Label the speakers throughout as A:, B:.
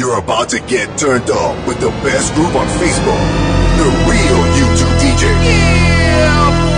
A: You're about to get turned up with the best group on Facebook, the real YouTube DJ.
B: Yeah,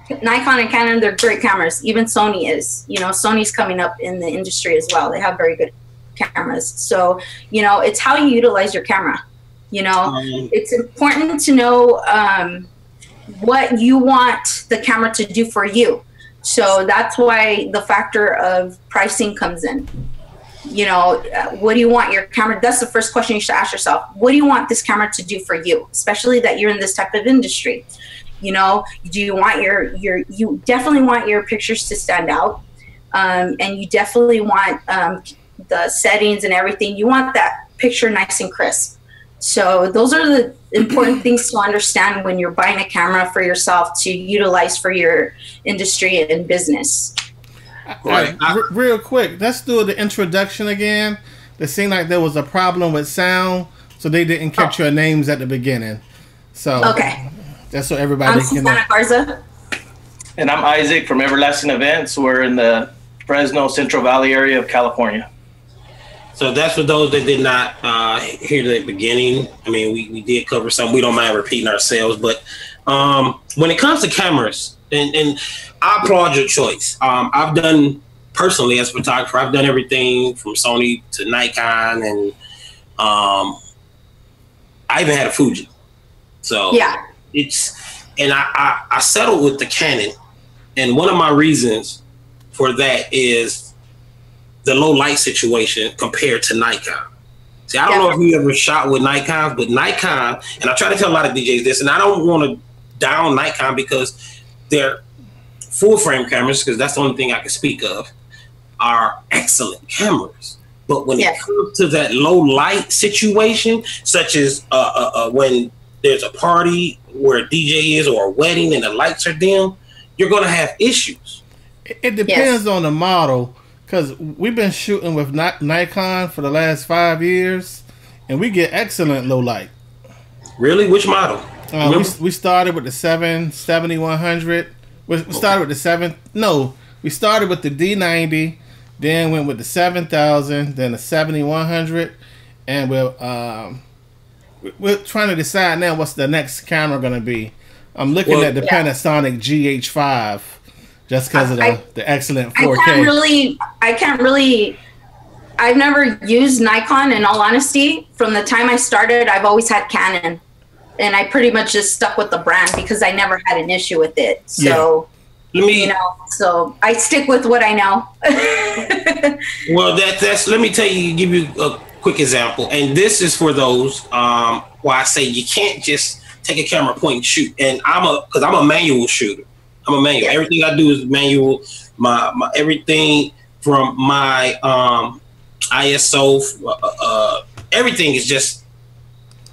B: Nikon and Canon, they're great cameras. Even Sony is. You know, Sony's coming up in the industry as well. They have very good cameras. So, you know, it's how you utilize your camera. You know, it's important to know what you want the camera to do for you. So that's why the factor of pricing comes in. You know, what do you want your camera? That's the first question you should ask yourself. What do you want this camera to do for you? Especially that you're in this type of industry. You know, do you want you definitely want your pictures to stand out. And you definitely want the settings and everything. You want that picture nice and crisp. So those are the important things to understand when you're buying a camera for yourself to utilize for your industry and business.
C: Right. Real quick, let's do the introduction again. It seemed like there was a problem with sound, so they didn't catch your names at the beginning. So
B: okay,
C: that's so everybody
B: I'm
C: can
B: Susanna Garza.
D: And I'm Isaac from Everlasting Events. We're in the Fresno Central Valley area of California.
E: So that's for those that did not hear the beginning. I mean, we did cover some. We don't mind repeating ourselves, but when it comes to cameras, and I applaud your choice. I've done, personally as a photographer, I've done everything from Sony to Nikon, and I even had a Fuji. So yeah, I settled with the Canon, and one of my reasons for that is the low light situation compared to Nikon. See, I don't know if you ever shot with Nikon, but Nikon, and I try to tell a lot of DJs this, and I don't want to down Nikon because they're full frame cameras, because that's the only thing I can speak of, are excellent cameras. But when it comes to that low light situation, such as when there's a party where a DJ is or a wedding and the lights are dim, you're going to have issues.
C: It depends on the model. Because we've been shooting with Nikon for the last 5 years, and we get excellent low light.
E: Really? Which model?
C: We started with the 7100. We started with the 7. No, we started with the D90, then went with the 7000, then the 7100, and we're trying to decide now what's the next camera going to be. I'm looking at the Panasonic GH5. Just because of the excellent 4K.
B: I've never used Nikon, in all honesty. From the time I started, I've always had Canon. And I pretty much just stuck with the brand because I never had an issue with it. So, so I stick with what I know.
E: Well, let me give you a quick example. And this is for those why I say you can't just take a camera, point and shoot. And because I'm a manual shooter. I'm a manual. Everything I do is manual. My everything from my ISO, everything is just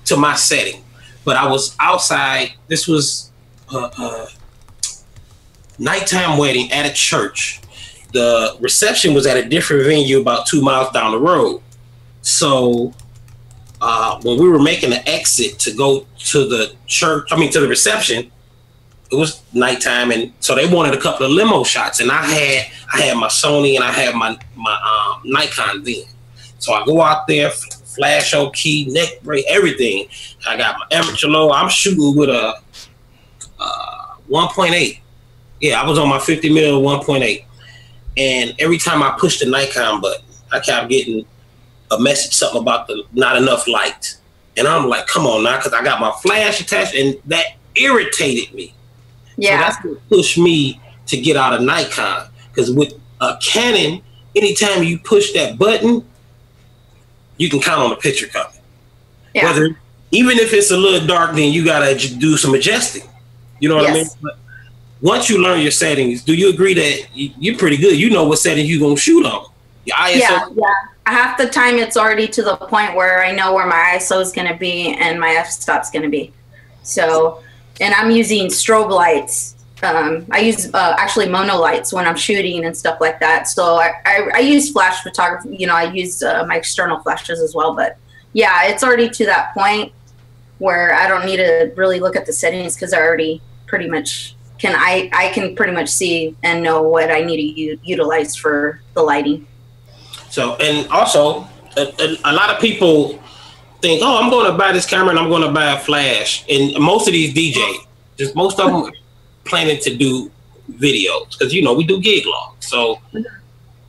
E: to my setting. But I was outside. This was a nighttime wedding at a church. The reception was at a different venue about 2 miles down the road. So when we were making the exit to go to the church, to the reception, it was nighttime, and so they wanted a couple of limo shots, and I had my Sony and I had my Nikon then. So I go out there, flash on key, neck brace, everything. I got my amateur low. I'm shooting with a 1.8. Yeah, I was on my 50 mil 1.8, and every time I pushed the Nikon button, I kept getting a message, something about the not enough light, and I'm like, come on now, because I got my flash attached, and that irritated me. Yeah, so that's what pushed me to get out of Nikon. Because with a Canon, anytime you push that button, you can count on the picture coming. Yeah. Even if it's a little dark, then you gotta do some adjusting. You know what I mean? But once you learn your settings, do you agree that you're pretty good? You know what settings you're gonna shoot on. Your ISO.
B: Yeah. Half the time, it's already to the point where I know where my ISO is gonna be and my f-stop's gonna be. So. And I'm using strobe lights. I use actually mono lights when I'm shooting and stuff like that. So I use flash photography. I use my external flashes as well. But yeah, it's already to that point where I don't need to really look at the settings because I already pretty much I can pretty much see and know what I need to utilize for the lighting.
E: So, and also a lot of people think, oh, I'm going to buy this camera and I'm going to buy a flash. And most of these DJs, just most of them planning to do videos, because we do gig log. So you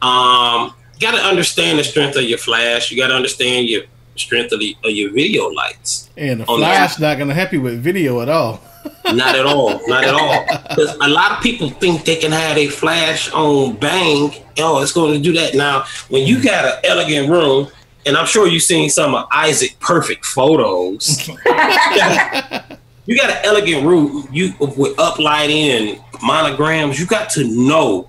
E: got to understand the strength of your flash. You got to understand your strength of your video lights.
C: And the flash not going to help you with video at all.
E: Not at all. Not at all. Because a lot of people think they can have a flash on bang. Oh, it's going to do that. Now, when you got an elegant room, and I'm sure you've seen some of Isaac perfect photos. You got an elegant room with uplighting and monograms. You got to know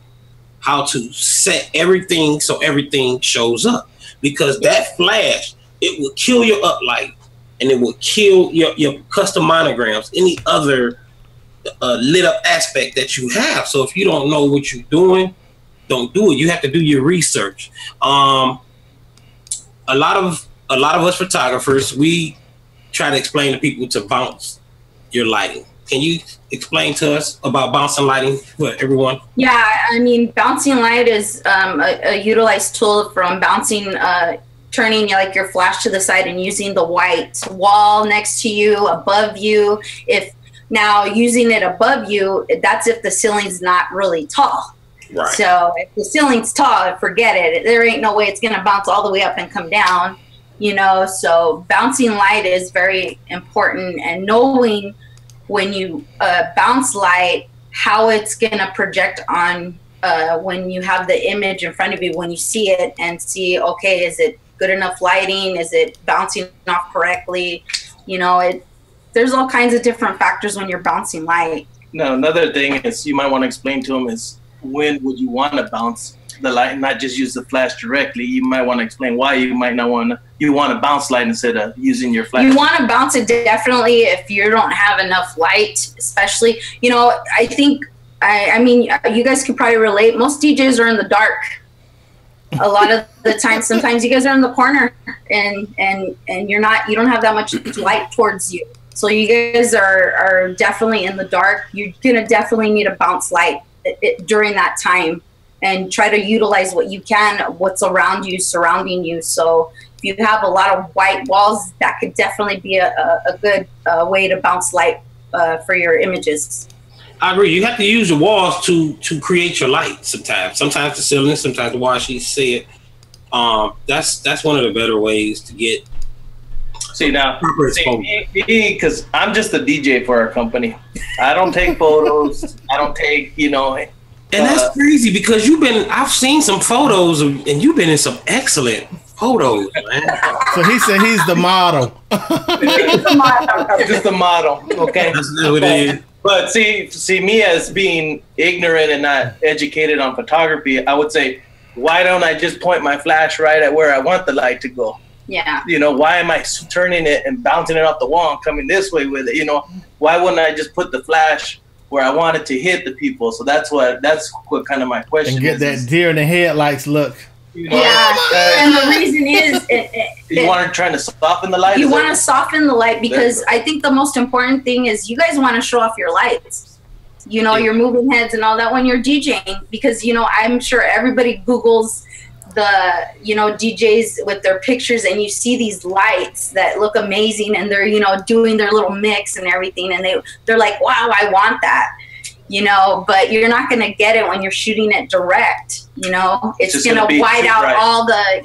E: how to set everything so everything shows up. Because that flash, it will kill your uplight. And it will kill your custom monograms, any other lit up aspect that you have. So if you don't know what you're doing, don't do it. You have to do your research. A lot of us photographers, we try to explain to people to bounce your lighting. Can you explain to us about bouncing lighting for everyone?
B: Yeah, I mean, bouncing light is a utilized tool from bouncing turning like your flash to the side and using the white wall next to you, above you. If now using it above you, that's if the ceiling's not really tall.
E: Right.
B: So if the ceiling's tall, forget it. There ain't no way it's going to bounce all the way up and come down, So bouncing light is very important, and knowing when you bounce light, how it's going to project on when you have the image in front of you, when you see it and see, okay, is it good enough lighting? Is it bouncing off correctly? There's all kinds of different factors when you're bouncing light.
D: Now, another thing is you might want to explain to them is when would you want to bounce the light and not just use the flash directly. You might want to explain why you might not want to. You want to bounce light instead of using your flash.
B: You want to bounce it definitely if you don't have enough light, especially. I think, I mean, you guys could probably relate. Most DJs are in the dark. A lot of the time, sometimes you guys are in the corner and you don't have that much light towards you. So you guys are definitely in the dark. You're going to definitely need a bounce light during that time, and try to utilize what you can, what's around you, surrounding you. So if you have a lot of white walls, that could definitely be a good way to bounce light for your images.
E: I agree. You have to use the walls to create your light sometimes. Sometimes the ceiling, sometimes the wall sheet said. That's one of the better ways to get.
D: See, because I'm just a DJ for our company. I don't take photos. I don't take, And
E: that's crazy because I've seen some photos and you've been in some excellent photos, man.
C: So he said he's the model.
D: Just the model. Okay.
E: That's what it is.
D: But see, me as being ignorant and not educated on photography, I would say, why don't I just point my flash right at where I want the light to go?
B: Yeah.
D: Why am I turning it and bouncing it off the wall and coming this way with it? Why wouldn't I just put the flash where I want it to hit the people? So that's what kind of my question
C: is. And get that deer in the headlights look.
B: And the reason is
D: you want to try to soften the light.
B: You want to soften the light because I think the most important thing is you guys want to show off your lights. Your moving heads and all that when you're DJing, because I'm sure everybody Googles the DJs with their pictures, and you see these lights that look amazing, and they're doing their little mix and everything, and they're like, wow, I want that. But you're not going to get it when you're shooting it direct. It's going to white out all the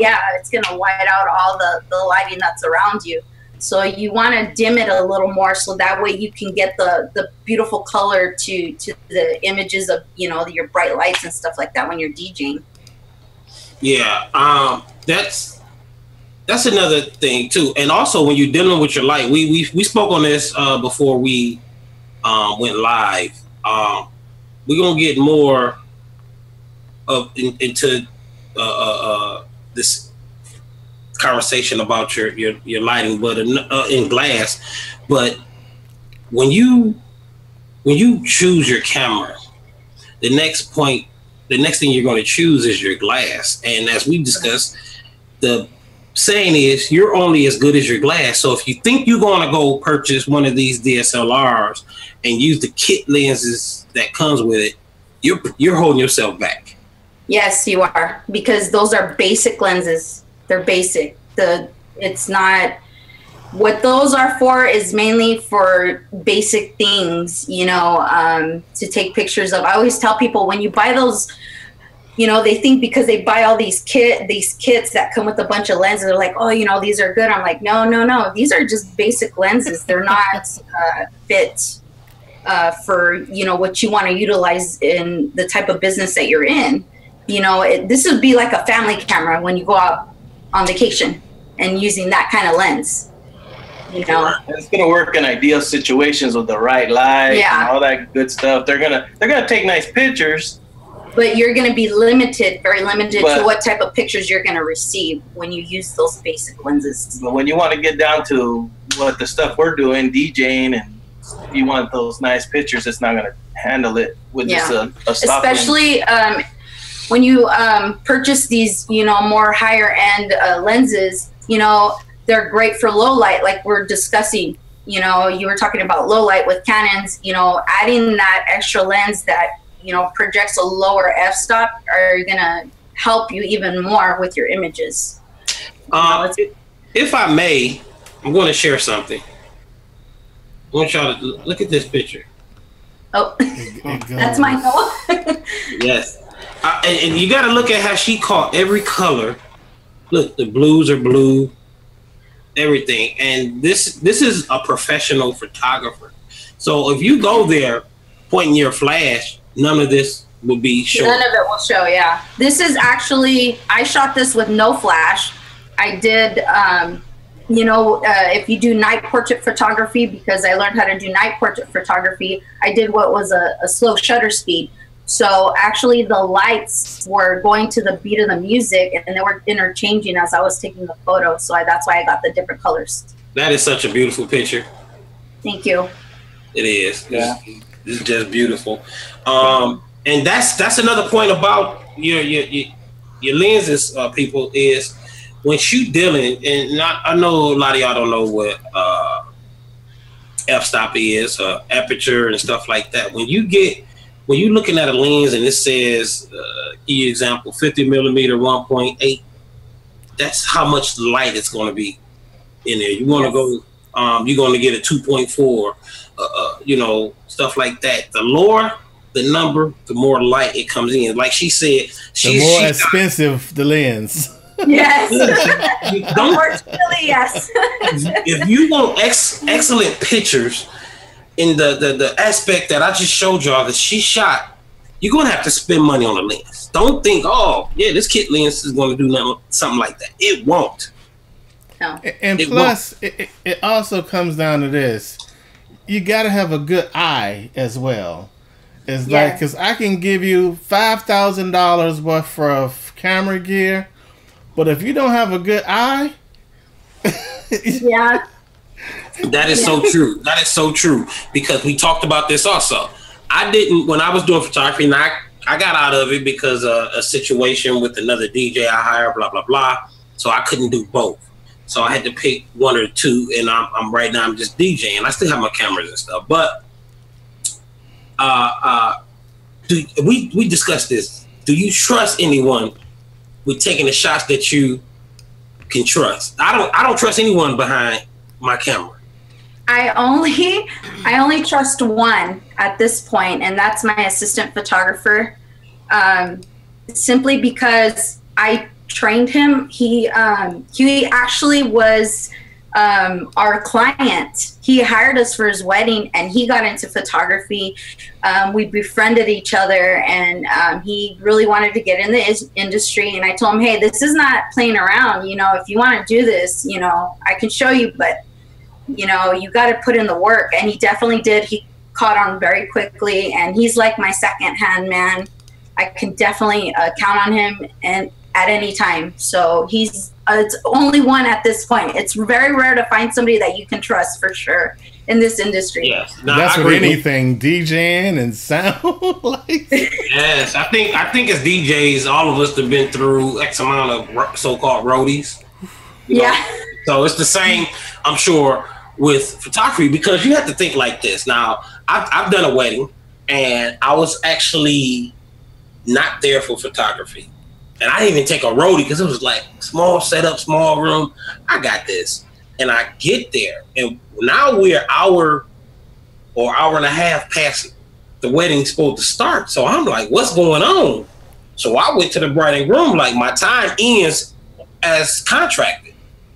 B: lighting that's around you. So you want to dim it a little more, so that way you can get the beautiful color to the images of your bright lights and stuff like that when you're DJing.
E: Yeah, that's another thing too. And also when you're dealing with your light, we spoke on this before we went live. We're gonna get more into this conversation about your lighting, but in glass. But when you choose your camera, the next thing you're going to choose is your glass. And as we discussed, the saying is you're only as good as your glass. So if you think you're going to go purchase one of these DSLRs and use the kit lenses that comes with it, you're holding yourself back.
B: Yes, you are, because those are basic lenses. They're basic. It's not what those are for is mainly for basic things, you know, to take pictures of. I always tell people when you buy those, you know, they think because they buy all these kits that come with a bunch of lenses, they're like, oh, you know, these are good. I'm like, no, these are just basic lenses. They're not fit for, you know, what you want to utilize in the type of business that you're in. You know, this would be like a family camera when you go out on vacation and using that kind of lens. You know,
D: it's gonna work in ideal situations with the right light and all that good stuff. They're gonna take nice pictures,
B: but you're gonna be very limited to what type of pictures you're gonna receive when you use those basic lenses.
D: But when you want to get down to what the stuff we're doing, DJing, and you want those nice pictures, it's not gonna handle it with just a stock
B: especially lens. When you purchase these, you know, more higher end lenses, you know. They're great for low light, like we're discussing. You know, you were talking about low light with Canons. You know, adding that extra lens that, you know, projects a lower f-stop are gonna help you even more with your images.
E: If I may, I'm going to share something. I want y'all to look at this picture.
B: Oh, that's my goal.
E: Yes, and you got to look at how she caught every color. Look, the blues are blue. Everything, and this is a professional photographer. So if you go there pointing your flash, none of this will be shown.
B: None of it will show. Yeah, this is actually, I shot this with no flash. I did you know, if you do night portrait photography, because I learned how to do night portrait photography, I did what was a slow shutter speed. So actually the lights were going to the beat of the music and they were interchanging as I was taking the photo. So that's why I got the different colors.
E: That is such a beautiful picture.
B: Thank you.
E: It is. Yeah. It's just beautiful. And that's another point about your lenses, people, is when shoot dealing, and I know a lot of y'all don't know what f-stop is, aperture and stuff like that. When you're looking at a lens and it says, give you example, 50 millimeter 1.8, that's how much light it's going to be in there. You want to go, you're going to get a 2.4, you know, stuff like that. The lower the number, the more light it comes in. Like she said,
C: the more expensive the lens.
B: Yes. Unfortunately, yes.
E: If you want excellent pictures in the aspect that I just showed y'all that she shot, you're going to have to spend money on the lens. Don't think, oh, yeah, this kit lens is going to do something like that. It won't.
B: No.
C: And plus, it also comes down to this. You got to have a good eye as well. It's like, because I can give you $5,000 worth of camera gear, but if you don't have a good eye,
B: yeah.
E: That is so true. That is so true, because we talked about this also. When I was doing photography, and I got out of it because of a situation with another DJ I hired, blah, blah, blah. So I couldn't do both. So I had to pick one or two, and I'm right now I'm just DJing. I still have my cameras and stuff, but we discussed this. Do you trust anyone with taking the shots that you can trust? I don't trust anyone behind my camera.
B: I only trust one at this point, and that's my assistant photographer. Simply because I trained him. He actually was our client. He hired us for his wedding, and he got into photography. We befriended each other, and he really wanted to get in the industry. And I told him, hey, this is not playing around. You know, if you want to do this, you know, I can show you, but you know, you got to put in the work. And he definitely did. He caught on very quickly, and he's like my second hand man. I can definitely count on him and at any time. So he's it's only one at this point. It's very rare to find somebody that you can trust for sure in this industry.
E: Yes,
C: that's with anything, DJing and sound. Like.
E: Yes, I think as DJs, all of us have been through X amount of so-called roadies.
B: Yeah.
E: So it's the same, I'm sure, with photography, because you have to think like this. Now, I've done a wedding, and I was actually not there for photography. And I didn't even take a roadie because it was like small setup, small room. I got this. And I get there, and now we're hour and a half past the wedding's supposed to start. So I'm like, what's going on? So I went to the bride and groom, like, my time ends as contracted.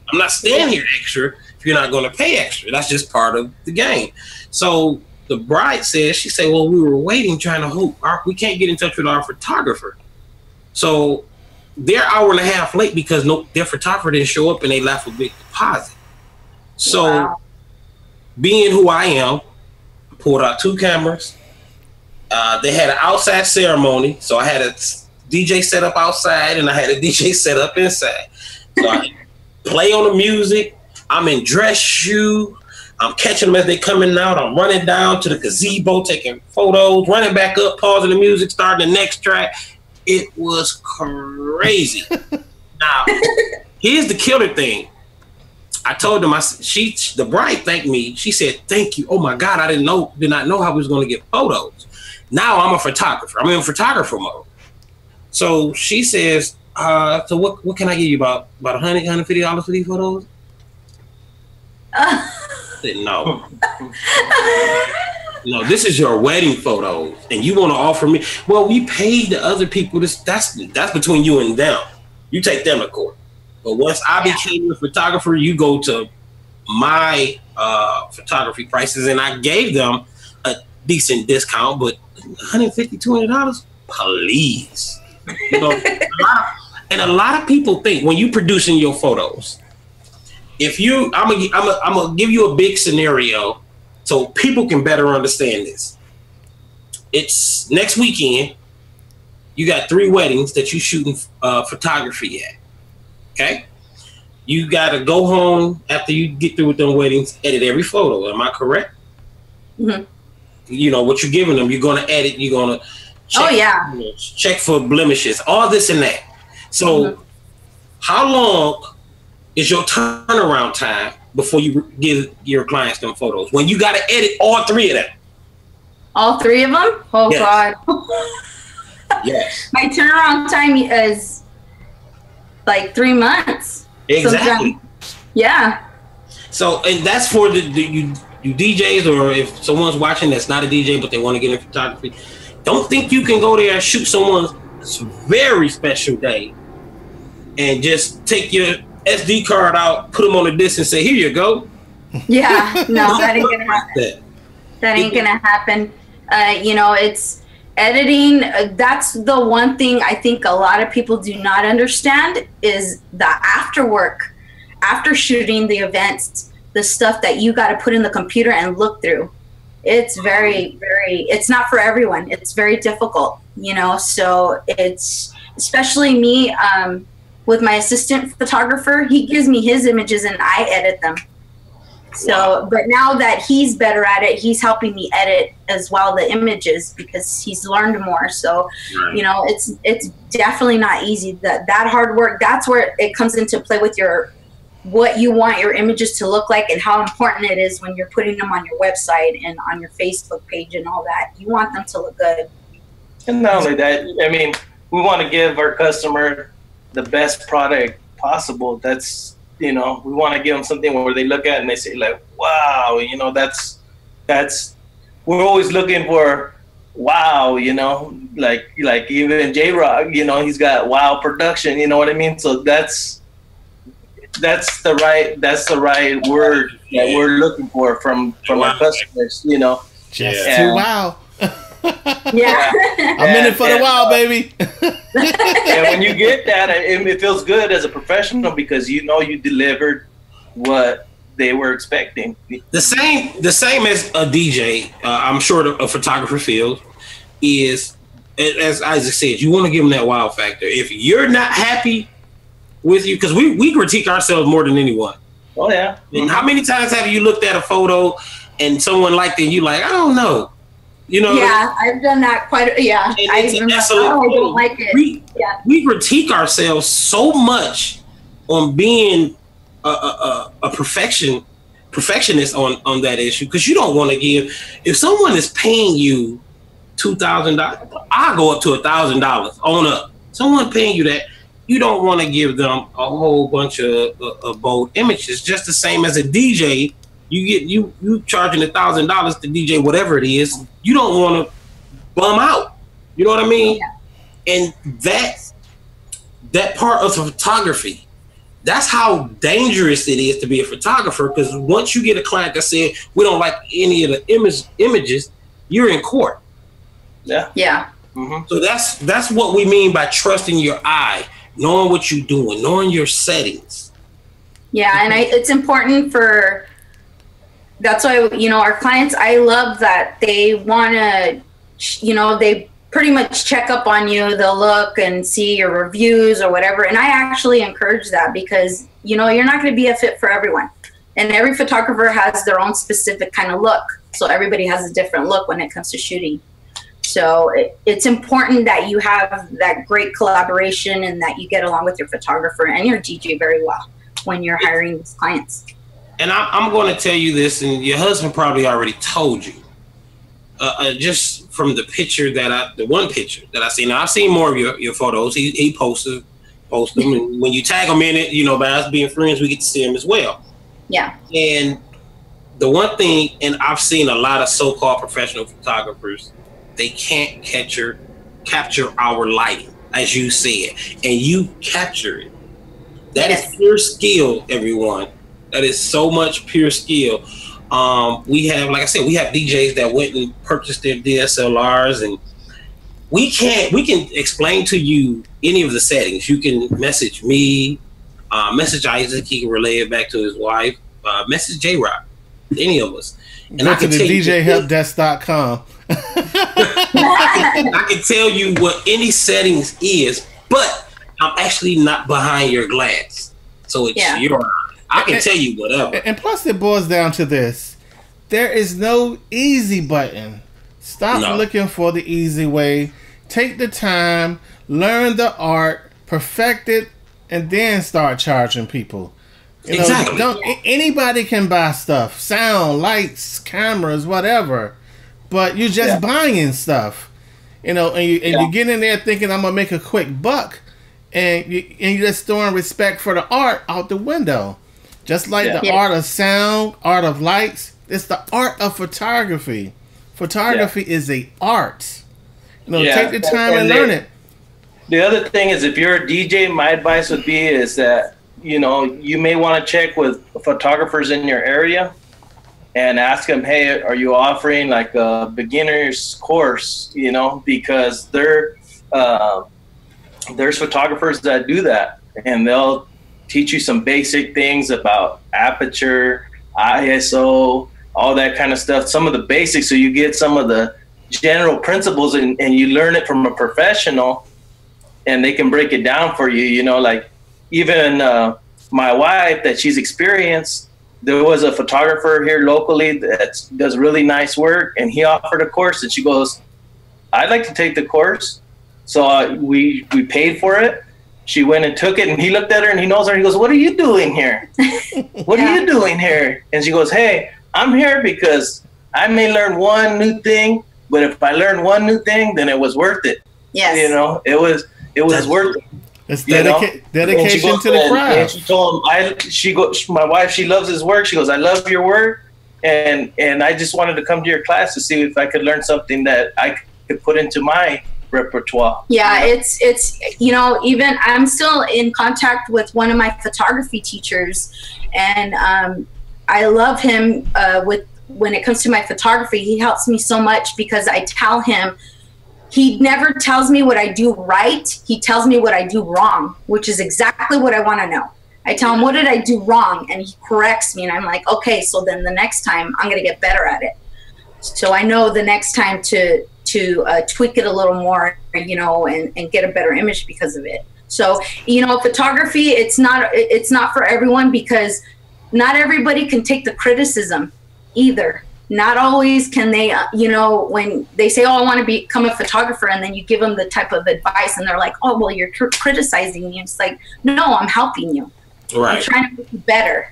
E: I'm not staying here extra if you're not going to pay extra. That's just part of the game. So the bride says, she said, well, we were waiting, trying to hope. We can't get in touch with our photographer. So they're hour and a half late because their photographer didn't show up and they left a big deposit. So being who I am, I pulled out 2 cameras. They had an outside ceremony. So I had a DJ set up outside and I had a DJ set up inside. So I play on the music. I'm in dress shoe. I'm catching them as they coming out. I'm running down to the gazebo, taking photos, running back up, pausing the music, starting the next track. It was crazy. Now, here's the killer thing. I told them, the bride thanked me. She said, thank you. Oh my God, I did not know how we was going to get photos. Now I'm a photographer. I'm in photographer mode. So she says, so what can I give you, about $100, $150 for these photos? I said, no. No, this is your wedding photos, and you want to offer me? Well, we paid the other people. That's between you and them. You take them to court. But once I became a photographer, you go to my photography prices, and I gave them a decent discount, but $150, $200, please. You know, a lot of people think when you producing your photos, I'm gonna give you a big scenario so people can better understand this. It's next weekend. You got 3 weddings that you shooting photography at. Okay, you got to go home after you get through with them weddings, edit every photo. Am I correct? Mm-hmm. You know what you're giving them. You're going to edit. You're going to check for blemishes, all this and that. So, how long is your turnaround time before you give your clients them photos? When you got to edit all 3 of them. All 3 of them? Oh yes. God. Yes. My turnaround time is like 3 months. Exactly. Sometimes. Yeah. So, and that's for you DJs, or if someone's watching that's not a DJ but they want to get in photography, don't think you can go there and shoot someone's very special day and just take your SD card out, put them on a disc and say, here you go. Yeah, no, that ain't gonna happen. That ain't gonna happen. You know, it's editing. That's the one thing I think a lot of people do not understand is the after work, after shooting the events, the stuff that you got to put in the computer and look through. It's very, it's not for everyone. It's very difficult, you know, so it's, especially me, with my assistant photographer, he gives me his images and I edit them. So, but now that he's better at it, he's helping me edit as well the images because he's learned more. So, you know, it's definitely not easy. That hard work, that's where it comes into play with what you want your images to look like and how important it is when you're putting them on your website and on your Facebook page and all that. You want them to look good.
D: And not only that, I mean, we want to give our customer the best product possible. That's, you know, we want to give them something where they look at it and they say like, wow, you know, that's, we're always looking for wow, you know, like even J-Rock, you know, he's got wow production, you know what I mean? So that's the right word that we're looking for from our customers, you know.
C: Just too wow. Yeah. I'm in it for the wow, baby.
D: And when you get that, it feels good as a professional because you know you delivered what they were expecting.
E: The same as a DJ, I'm sure a photographer feels, is, as Isaac said, you want to give them that wow factor. If you're not happy with you, because we critique ourselves more than anyone.
D: Oh yeah.
E: And how many times have you looked at a photo and someone liked it and you like, I don't know. You know,
B: yeah, I've done that quite. I don't like it.
E: We critique ourselves so much on being a perfectionist on that issue because you don't want to give. If someone is paying you $2,000, I'll go up to $1,000 on up. Someone paying you that, you don't want to give them a whole bunch of bold images. Just the same as a DJ, you charging $1,000 to DJ whatever it is. You don't want to bum out. You know what I mean? Yeah. And that part of photography, that's how dangerous it is to be a photographer. Because once you get a client that said we don't like any of the images, you're in court.
D: Yeah.
B: Yeah.
E: Mm-hmm. So that's what we mean by trusting your eye, knowing what you're doing, knowing your settings.
B: Yeah, and it's important for. That's why, you know, our clients, I love that they want to, you know, they pretty much check up on you. They'll look and see your reviews or whatever. And I actually encourage that because, you know, you're not going to be a fit for everyone. And every photographer has their own specific kind of look. So everybody has a different look when it comes to shooting. So it's important that you have that great collaboration and that you get along with your photographer and your DJ very well when you're hiring these clients.
E: And I'm going to tell you this, and your husband probably already told you. Just from the picture the one picture that I see. Now I've seen more of your photos. He posts them, and when you tag him in it, you know, by us being friends, we get to see him as well.
B: Yeah.
E: And the one thing, and I've seen a lot of so-called professional photographers, they can't capture our lighting, as you said, and you capture it. That is pure skill, everyone. That is so much pure skill. We have, like I said, we have DJs that went and purchased their DSLRs, and we can explain to you any of the settings. You can message me, message Isaac. He can relay it back to his wife. Message J-Rock, any of us. And
C: go to the DJHelpDesk.com.
E: I can tell you what any settings is, but I'm actually not behind your glass, so it's your. I can tell you whatever.
C: And plus, it boils down to this: there is no easy button. Stop looking for the easy way. Take the time, learn the art, perfect it, and then start charging people. You know, anybody can buy stuff, sound, lights, cameras, whatever. But you're just buying stuff, you know, and you get in there thinking I'm gonna make a quick buck, and you're just throwing respect for the art out the window. Just like the art of sound, art of lights, it's the art of photography. Photography is a art. You know, take the time and learn it.
D: The other thing is, if you're a DJ, my advice would be is that, you know, you may want to check with photographers in your area and ask them, hey, are you offering like a beginner's course? You know, because there's photographers that do that, and they'll teach you some basic things about aperture, ISO, all that kind of stuff, some of the basics, so you get some of the general principles and you learn it from a professional, and they can break it down for you. You know, like even my wife, that she's experienced, there was a photographer here locally that does really nice work, and he offered a course, and she goes, I'd like to take the course. So we paid for it. She went and took it, and he looked at her, and he knows her, and he goes, what are you doing here? What are you doing here? And she goes, hey, I'm here because I may learn one new thing, but if I learn one new thing, then it was worth it.
B: Yes.
D: You know, it was worth it.
C: It's dedication to the craft.
D: And she told him, my wife, she loves his work. She goes, I love your work. And I just wanted to come to your class to see if I could learn something that I could put into my repertoire.
B: Yeah, it's you know, even I'm still in contact with one of my photography teachers, and I love him when it comes to my photography. He helps me so much because I tell him, he never tells me what I do right, he tells me what I do wrong, which is exactly what I want to know. I tell him, what did I do wrong? And he corrects me, and I'm like, okay, so then the next time I'm going to get better at it. So I know the next time to tweak it a little more, you know, and get a better image because of it. So, you know, photography, it's not for everyone, because not everybody can take the criticism either. Not always can they, you know, when they say, oh, I want to become a photographer, and then you give them the type of advice and they're like, oh, well, you're criticizing me. It's like, no, I'm helping you.
E: Right.
B: I'm trying to make you better,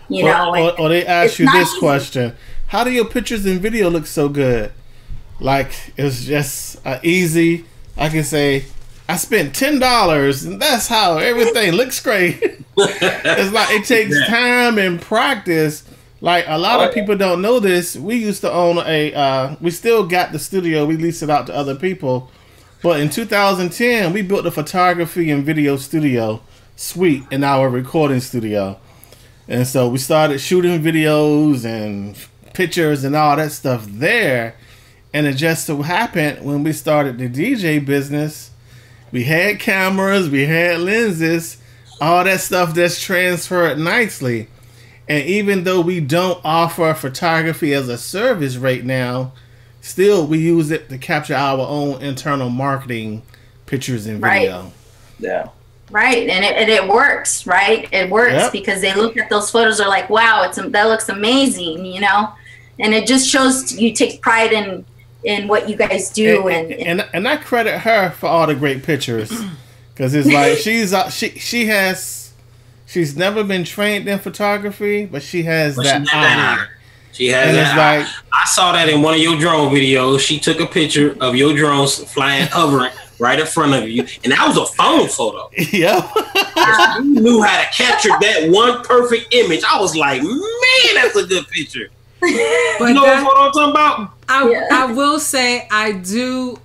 B: you know.
C: Or they ask you this question: how do your pictures and video look so good? Like, it's just easy. I can say, I spent $10, and that's how everything looks great. It's like it takes time and practice. Like a lot of people don't know this. We used to own we still got the studio. We leased it out to other people. But in 2010, we built a photography and video studio suite in our recording studio. And so we started shooting videos and pictures and all that stuff there. And it just so happened when we started the DJ business, we had cameras, we had lenses, all that stuff that's transferred nicely. And even though we don't offer photography as a service right now, still we use it to capture our own internal marketing pictures and video.
B: Right.
D: Yeah.
B: Right, and it works, right? It works because they look at those photos, are like, wow, that looks amazing, you know? And it just shows you take pride in what you guys do.
C: And I credit her for all the great pictures, because it's like she's never been trained in photography, but she has that eye.
E: She has that eye. Like, I saw that in one of your drone videos. She took a picture of your drones flying, hovering right in front of you, and that was a phone photo.
C: Yeah.
E: You knew how to capture that one perfect image. I was like, man, that's a good picture. But you know what photo I'm talking about?
F: I will say I do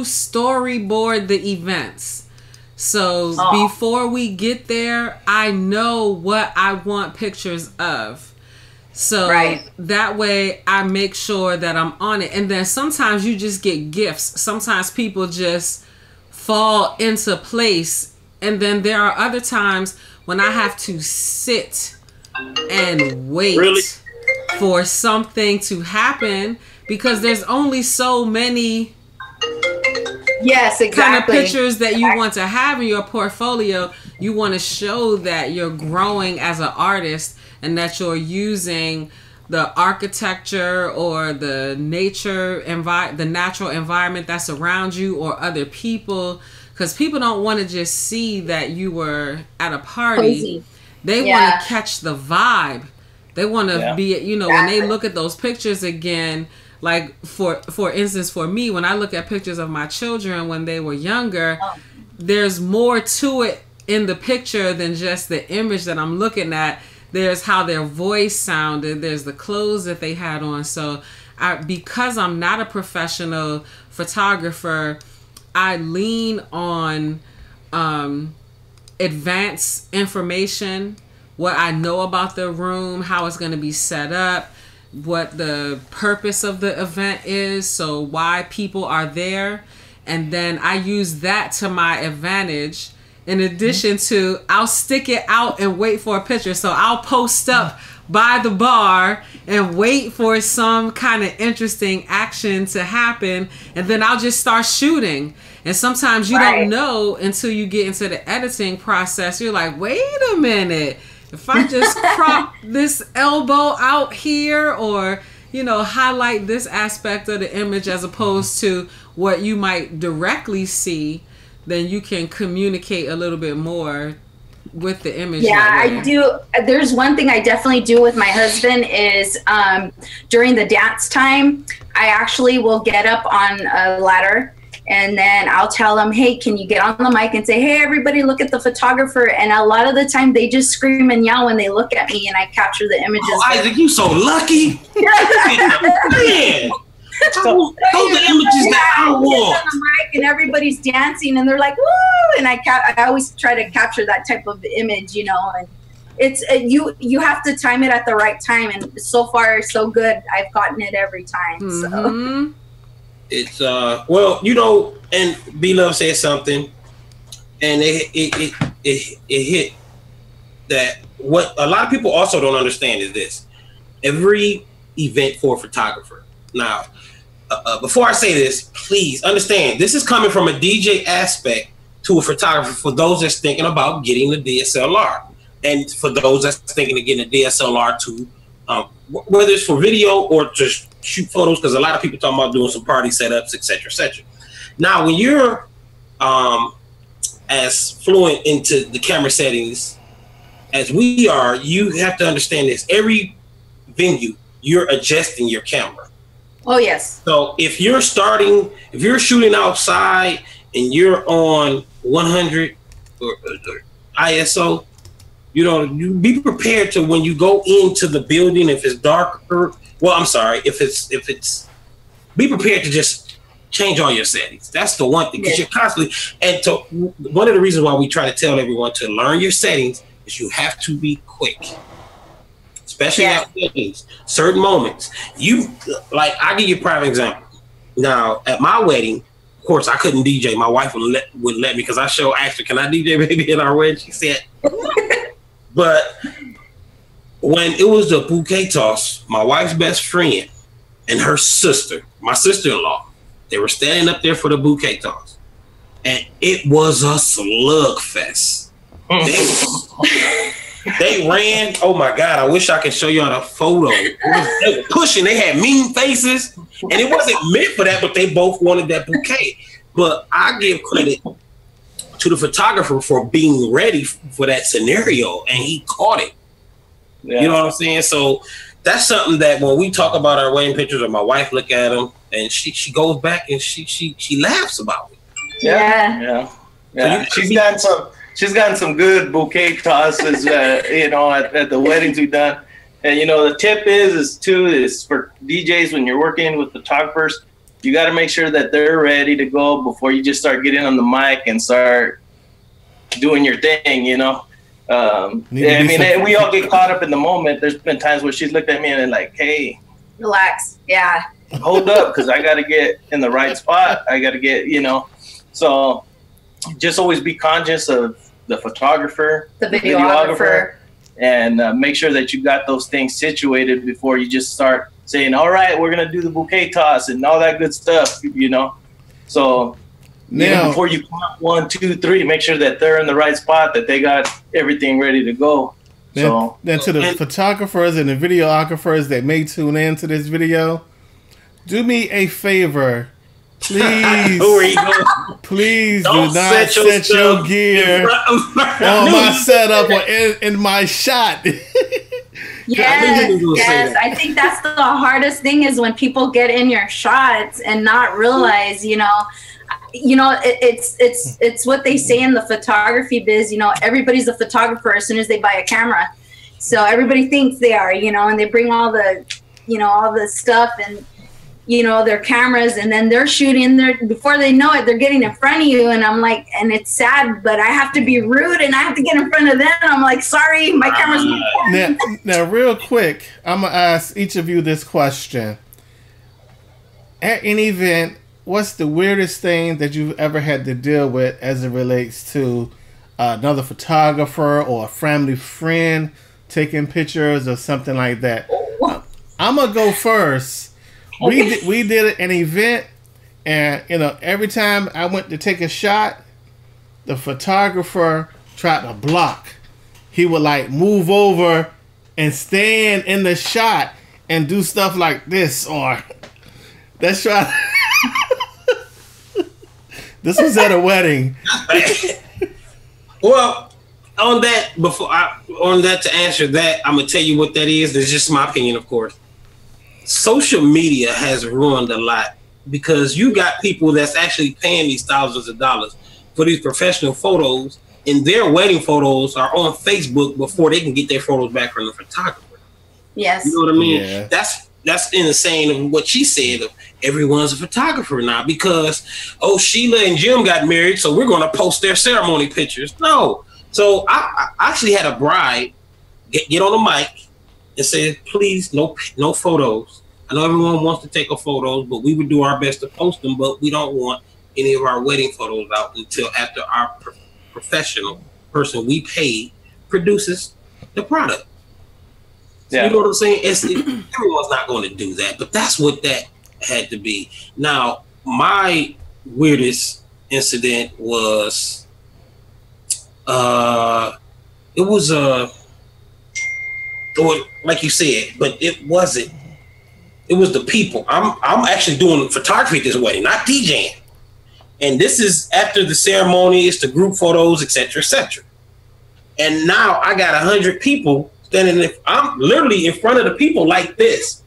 F: storyboard the events. So before we get there, I know what I want pictures of. So that way I make sure that I'm on it. And then sometimes you just get gifts. Sometimes people just fall into place. And then there are other times when I have to sit and wait for something to happen, because there's only so many kind of pictures that you want to have in your portfolio. You want to show that you're growing as an artist, and that you're using the architecture or the the natural environment that's around you, or other people, because people don't want to just see that you were at a party. Cozy. They want to catch the vibe. They want to be, you know, when they look at those pictures again, like for instance, for me, when I look at pictures of my children when they were younger, there's more to it in the picture than just the image that I'm looking at. There's how their voice sounded. There's the clothes that they had on. So because I'm not a professional photographer, I lean on advanced information, what I know about the room, how it's going to be set up, what the purpose of the event is, so why people are there. And then I use that to my advantage. In addition to, I'll stick it out and wait for a picture. So I'll post up by the bar and wait for some kind of interesting action to happen. And then I'll just start shooting. And sometimes you don't know until you get into the editing process. You're like, wait a minute. If I just crop this elbow out here, or, you know, highlight this aspect of the image as opposed to what you might directly see, then you can communicate a little bit more with the image.
B: Yeah, I do. There's one thing I definitely do with my husband is during the dance time, I actually will get up on a ladder, and then I'll tell them, hey, can you get on the mic and say, hey, everybody, look at the photographer. And a lot of the time they just scream and yell when they look at me, and I capture the images.
E: Oh, Isaac, you so lucky. Man. Those are the images that I want.
B: On the mic and everybody's dancing and they're like, woo! And I always try to capture that type of image, you know. And it's you have to time it at the right time. And so far, so good. I've gotten it every time. So
E: it's well, you know, and B Love said something, and it hit that. What a lot of people also don't understand is this: every event for a photographer. Now, before I say this, please understand, this is coming from a DJ aspect to a photographer for those that's thinking about getting the DSLR. And for those that's thinking of getting a DSLR to, whether it's for video or to shoot photos, because a lot of people talking about doing some party setups, etc., etc. Now, when you're as fluent into the camera settings as we are, you have to understand this. Every venue, you're adjusting your camera.
B: Oh, yes.
E: So if you're shooting outside and you're on 100 or ISO, you know, you be prepared to when you go into the building, if it's darker. Well, I'm sorry, if it's be prepared to just change all your settings. That's the one thing, because you're constantly, and to one of the reasons why we try to tell everyone to learn your settings is you have to be quick, especially at weddings. Certain moments, you like. I give you a prime example. Now, at my wedding, of course, I couldn't DJ. My wife would let me, because I asked her, "Can I DJ baby in our wedding?" She said, but when it was the bouquet toss, my wife's best friend and her sister, my sister-in-law, they were standing up there for the bouquet toss, and it was a slugfest. They ran. Oh my God! I wish I could show y'all the photo. They were pushing. They had mean faces, and it wasn't meant for that. But they both wanted that bouquet. But I give credit to the photographer for being ready for that scenario, and he caught it. Yeah. You know what I'm saying? So that's something that when we talk about our wedding pictures, or my wife look at them, and she goes back and she laughs about it.
B: Yeah.
D: So she's gotten some good bouquet tosses, you know, at the weddings we've done. And you know, the tip is for DJs when you're working with photographers, you got to make sure that they're ready to go before you just start getting on the mic and start doing your thing. You know, I mean, we all get caught up in the moment. There's been times where she's looked at me and like, "Hey,
B: relax, yeah,
D: hold up, because I got to get in the right spot. I got to get, you know." So just always be conscious of the photographer,
B: the videographer,
D: and make sure that you got those things situated before you just start saying, "All right, we're gonna do the bouquet toss and all that good stuff," you know. So now, before you count 1, 2, 3, make sure that they're in the right spot, that they got everything ready to go.
C: Then to the photographers and the videographers that may tune into this video, do me a favor. Please, please do not set your gear on my setup or in my shot.
B: Yes. I think that's the hardest thing, is when people get in your shots and not realize, it's what they say in the photography biz. You know, everybody's a photographer as soon as they buy a camera. So everybody thinks they are, and they bring all the, all the stuff and, their cameras, and then they're shooting there. Before they know it, they're getting in front of you. And I'm like, and it's sad, but I have to be rude and I have to get in front of them. I'm like, sorry, my camera's
C: now, real quick, I'm going to ask each of you this question. At an event, what's the weirdest thing that you've ever had to deal with as it relates to another photographer or a family friend taking pictures or something like that? I'm going to go first. We did an event, and every time I went to take a shot, the photographer tried to block. He would like move over and stand in the shot and do stuff like this, or let's try. This was at a wedding.
E: Well, on that to answer that, I'm gonna tell you what that is. It's just my opinion, of course. Social media has ruined a lot, because you got people that's actually paying these thousands of dollars for these professional photos, and their wedding photos are on Facebook before they can get their photos back from the photographer.
B: Yes.
E: You know what I mean?
C: Yeah.
E: That's insane of what she said. Everyone's a photographer now because, Sheila and Jim got married, so we're going to post their ceremony pictures. No. So I actually had a bride get on the mic and say, please, no photos. I know everyone wants to take a photo, but we would do our best to post them, but we don't want any of our wedding photos out until after our professional person we paid produces the product. Yeah. You know what I'm saying? Everyone's not going to do that, but that's what that had to be. Now, my weirdest incident was, like you said, but it wasn't. It was the people. I'm actually doing photography at this wedding, not DJing. And this is after the ceremony. It's the group photos, etc., etc. And now I got 100 people standing. I'm literally in front of the people like this.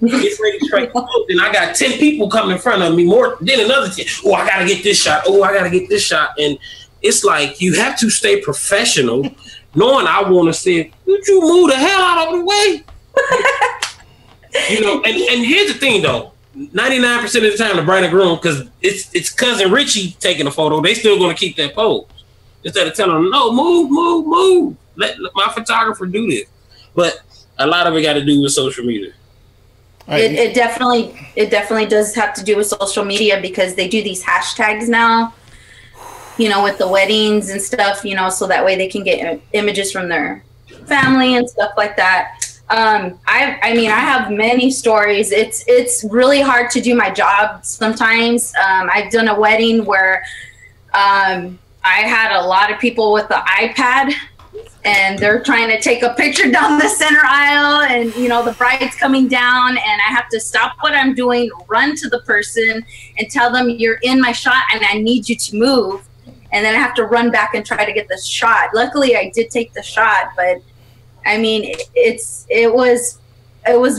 E: Get ready to strike the pose. Then I got 10 people coming in front of me, more than another 10. Oh, I gotta get this shot. Oh, I gotta get this shot. And it's like you have to stay professional, knowing I want to say, would you move the hell out of the way? You know, and here's the thing though. 99% of the time, the bride and groom, because it's cousin Richie taking a photo, they still going to keep that pose instead of telling them, no, move. Let my photographer do this. But a lot of it got to do with social media.
B: It definitely does have to do with social media, because they do these hashtags now, you know, with the weddings and stuff, you know, so that way they can get images from their family and stuff like that. I mean, I have many stories. It's really hard to do my job sometimes. I've done a wedding where I had a lot of people with the iPad, and they're trying to take a picture down the center aisle, and you know, the bride's coming down, and I have to stop what I'm doing, run to the person and tell them, you're in my shot and I need you to move. And then I have to run back and try to get the shot. Luckily I did take the shot, but I mean, it was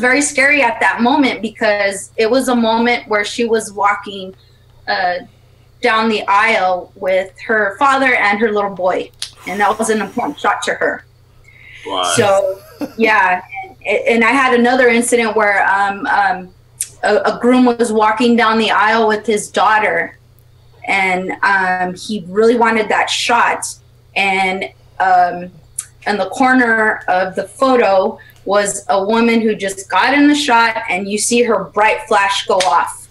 B: very scary at that moment, because it was a moment where she was walking down the aisle with her father and her little boy, and that was an important shot to her. Wow. So yeah, and I had another incident where a groom was walking down the aisle with his daughter, and he really wanted that shot, and in the corner of the photo was a woman who just got in the shot, and you see her bright flash go off.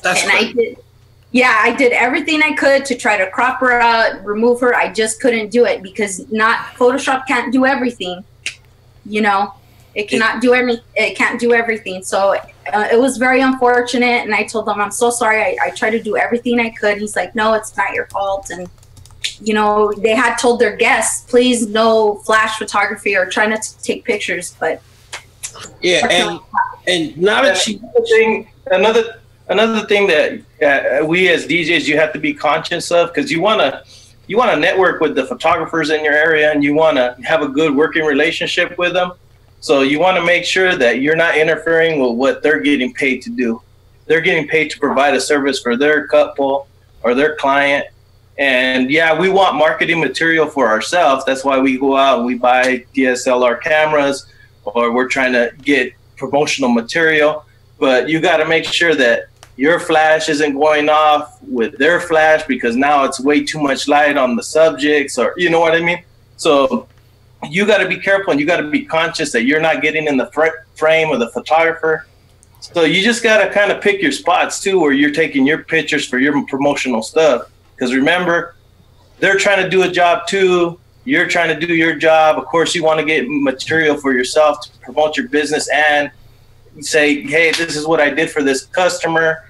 B: That's and I did everything I could to try to crop her out, remove her. I just couldn't do it, because Photoshop can't do everything. You know, it cannot do it can't do everything. So it was very unfortunate, and I told them, I'm so sorry. I tried to do everything I could. He's like, no, it's not your fault. And you know, they had told their guests, please no flash photography, or try not to take pictures. But
E: yeah, and now that another thing that we as DJs, you have to be conscious of, because you want to network with the photographers in your area, and you want to have a good working relationship with them. So you want to make sure that you're not interfering with what they're getting paid to do. They're getting paid to provide a service for their couple or their client. And yeah, we want marketing material for ourselves. That's why we go out and we buy DSLR cameras, or we're trying to get promotional material. But you got to make sure that your flash isn't going off with their flash, because now it's way too much light on the subjects, or you know what I mean? So you got to be careful, and you got to be conscious that you're not getting in the frame of the photographer. So you just got to kind of pick your spots too, where you're taking your pictures for your promotional stuff. Because remember, they're trying to do a job too. You're trying to do your job. Of course, you want to get material for yourself to promote your business and say, hey, this is what I did for this customer.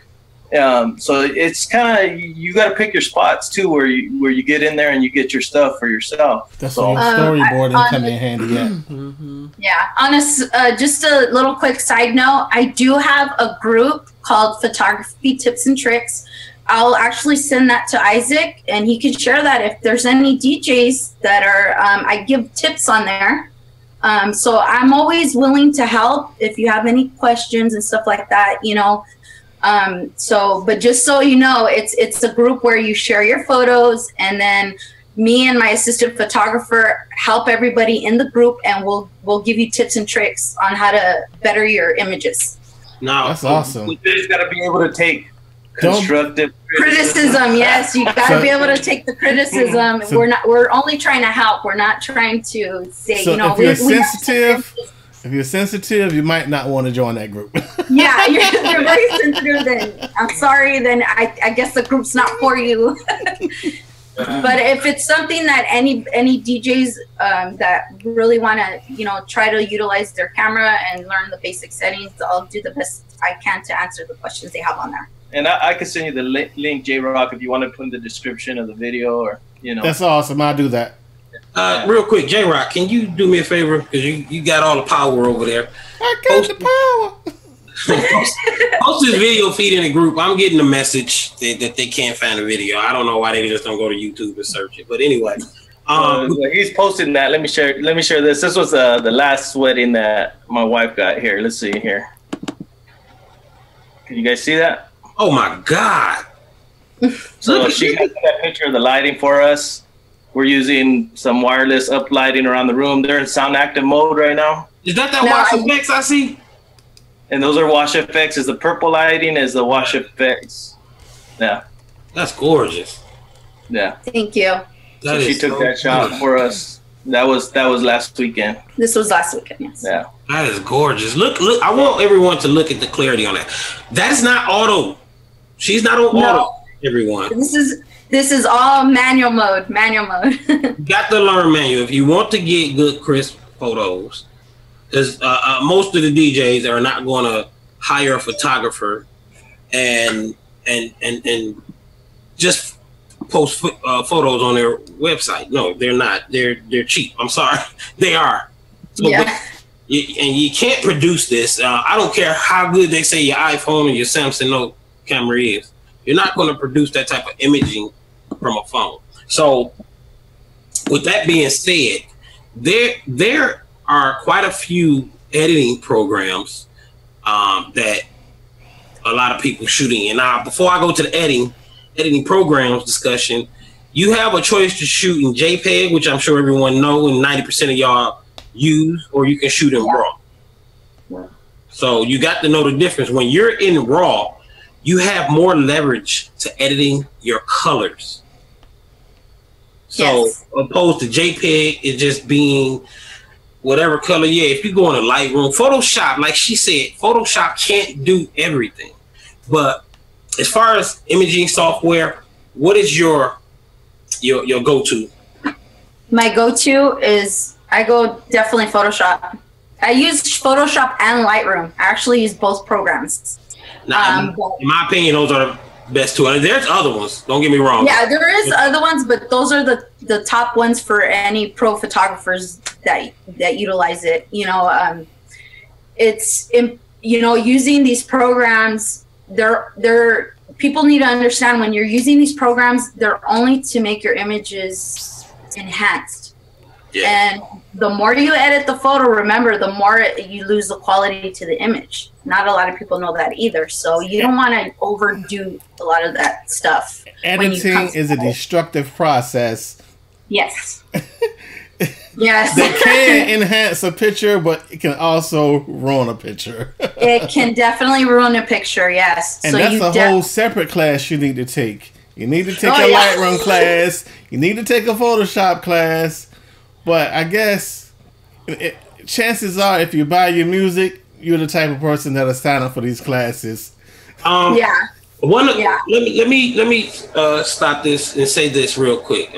E: So it's kind of, you got to pick your spots too, where you get in there and you get your stuff for yourself.
C: That's so storyboarding come in handy. Yeah.
B: Mm-hmm. Yeah. On just a little quick side note, I do have a group called Photography Tips and Tricks. I'll actually send that to Isaac, and he can share that if there's any DJs that are, I give tips on there. So I'm always willing to help if you have any questions and stuff like that, you know. But just so you know, it's a group where you share your photos, and then me and my assistant photographer help everybody in the group, and we'll give you tips and tricks on how to better your images.
E: No,
C: that's awesome.
E: We just got to be able to take
B: constructive criticism. Yes, you got to be able to take the criticism. So, we're only trying to help. We're not trying to say, you know,
C: if you're sensitive, you might not want to join that group.
B: Yeah, you're very sensitive, then I'm sorry, then I guess the group's not for you. But if it's something that any DJs that really want to, you know, try to utilize their camera and learn the basic settings, I'll do the best I can to answer the questions they have on there.
D: And I can send you the link, J-Rock, if you want to put in the description of the video, or, you know.
C: That's awesome. I'll do that.
E: Real quick, J-Rock, can you do me a favor? Because you got all the power over there.
C: I got the power.
E: Post this video feed in the group. I'm getting a message that they can't find the video. I don't know why they just don't go to YouTube and search it. But anyway.
D: He's posting that. Let me share this. This was the last wedding that my wife got here. Let's see here. Can you guys see that?
E: Oh my God.
D: So she got that picture of the lighting for us. We're using some wireless up lighting around the room. They're in sound active mode right now.
E: Is that wash effects I see?
D: And those are wash effects. Is the purple lighting is the wash effects. Yeah.
E: That's gorgeous.
D: Yeah.
B: Thank you.
D: So she took that shot for us. That was last weekend.
B: This was last weekend, yes.
D: Yeah.
E: That is gorgeous. Look, I want everyone to look at the clarity on that. That is not auto. She's not on auto, everyone.
B: This is all manual mode.
E: You got to learn manual if you want to get good, crisp photos. Because most of the DJs are not going to hire a photographer and just post photos on their website. No, they're not. They're cheap. I'm sorry, they are. So,
B: yeah.
E: And you can't produce this. I don't care how good they say your iPhone or your Samsung Note camera is. You're not going to produce that type of imaging from a phone. So, with that being said, there are quite a few editing programs that a lot of people shooting. And now, before I go to the editing programs discussion, you have a choice to shoot in JPEG, which I'm sure everyone know, and 90% of y'all use, or you can shoot in RAW.
B: Yeah.
E: So you got to know the difference. When you're in RAW, you have more leverage to editing your colors. So opposed to JPEG, it just being whatever color. Yeah, if you go in a Lightroom, Photoshop, like she said, Photoshop can't do everything. But as far as imaging software, what is your go-to? My
B: go-to is I go definitely Photoshop. I use Photoshop and Lightroom. I actually use both programs.
E: Now, in my opinion, those are the best two. There's other ones. Don't get me wrong.
B: Yeah, there is other ones, but those are the top ones for any pro photographers that utilize it. It's using these programs. They're people need to understand when you're using these programs, they're only to make your images enhanced. Yeah. And the more you edit the photo, remember, the more you lose the quality to the image. Not a lot of people know that either. So you don't want to overdo a lot of that stuff.
C: Editing is a destructive process.
B: Yes. Yes.
C: That can enhance a picture, but it can also ruin a picture.
B: It can definitely ruin a picture, yes.
C: And so that's a whole separate class you need to take. You need to take a Lightroom class. You need to take a Photoshop class. But I guess chances are, if you buy your music, you're the type of person that'll sign up for these classes.
B: Yeah.
E: Let me stop this and say this real quick.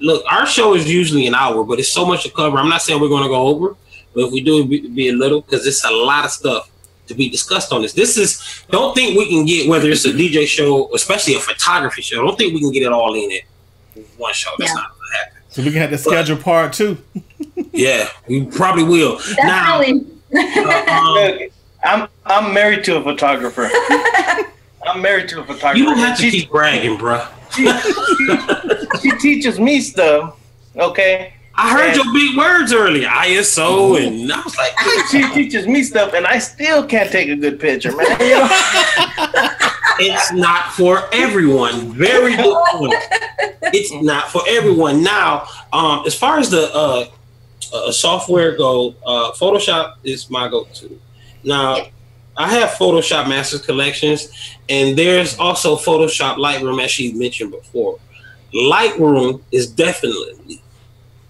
E: Look, our show is usually an hour, but it's so much to cover. I'm not saying we're going to go over, but if we do, it'd be a little, because it's a lot of stuff to be discussed on this. Don't think we can get, whether it's a DJ show, especially a photography show, don't think we can get it all in it one show. That's not going to happen.
C: So we can have to schedule part 2.
E: Yeah, we probably will.
B: Definitely.
D: Now, I'm married to a photographer.
E: You don't have to keep bragging, bro.
D: She teaches me stuff. Okay.
E: I heard your big words earlier, ISO, and I was like,
D: she teaches me stuff, and I still can't take a good picture, man.
E: It's not for everyone. Very good point. It's not for everyone. Now, as far as the software go, Photoshop is my go-to. Now, I have Photoshop Masters Collections, and there's also Photoshop Lightroom, as she mentioned before. Lightroom is definitely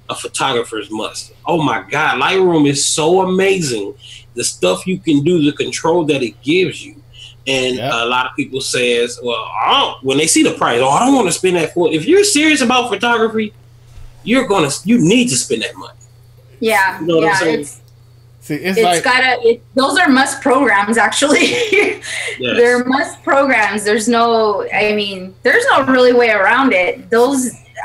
E: a photographer's must. Oh my God, Lightroom is so amazing. The stuff you can do, the control that it gives you. And a lot of people says, well, when they see the price, I don't want to spend that for. If you're serious about photography, you need to spend that money.
B: Yeah,
E: you know what I'm saying?
B: Those are must programs, actually. Yes. They're must programs. There's no really way around it.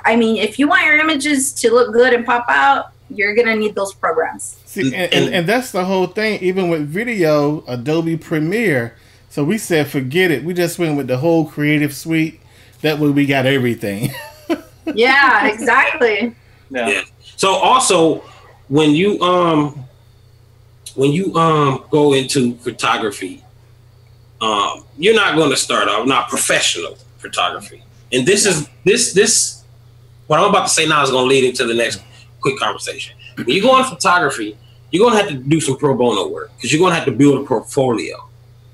B: If you want your images to look good and pop out, you're going to need those programs.
C: See, and that's the whole thing. Even with video, Adobe Premiere. So we said, forget it. We just went with the whole creative suite. That way we got everything.
B: Yeah, exactly.
D: Yeah.
E: So also, when you go into photography, you're not going to start off not professional photography. And this what I'm about to say now is going to lead into the next quick conversation. When you go into photography, you're going to have to do some pro bono work because you're going to have to build a portfolio,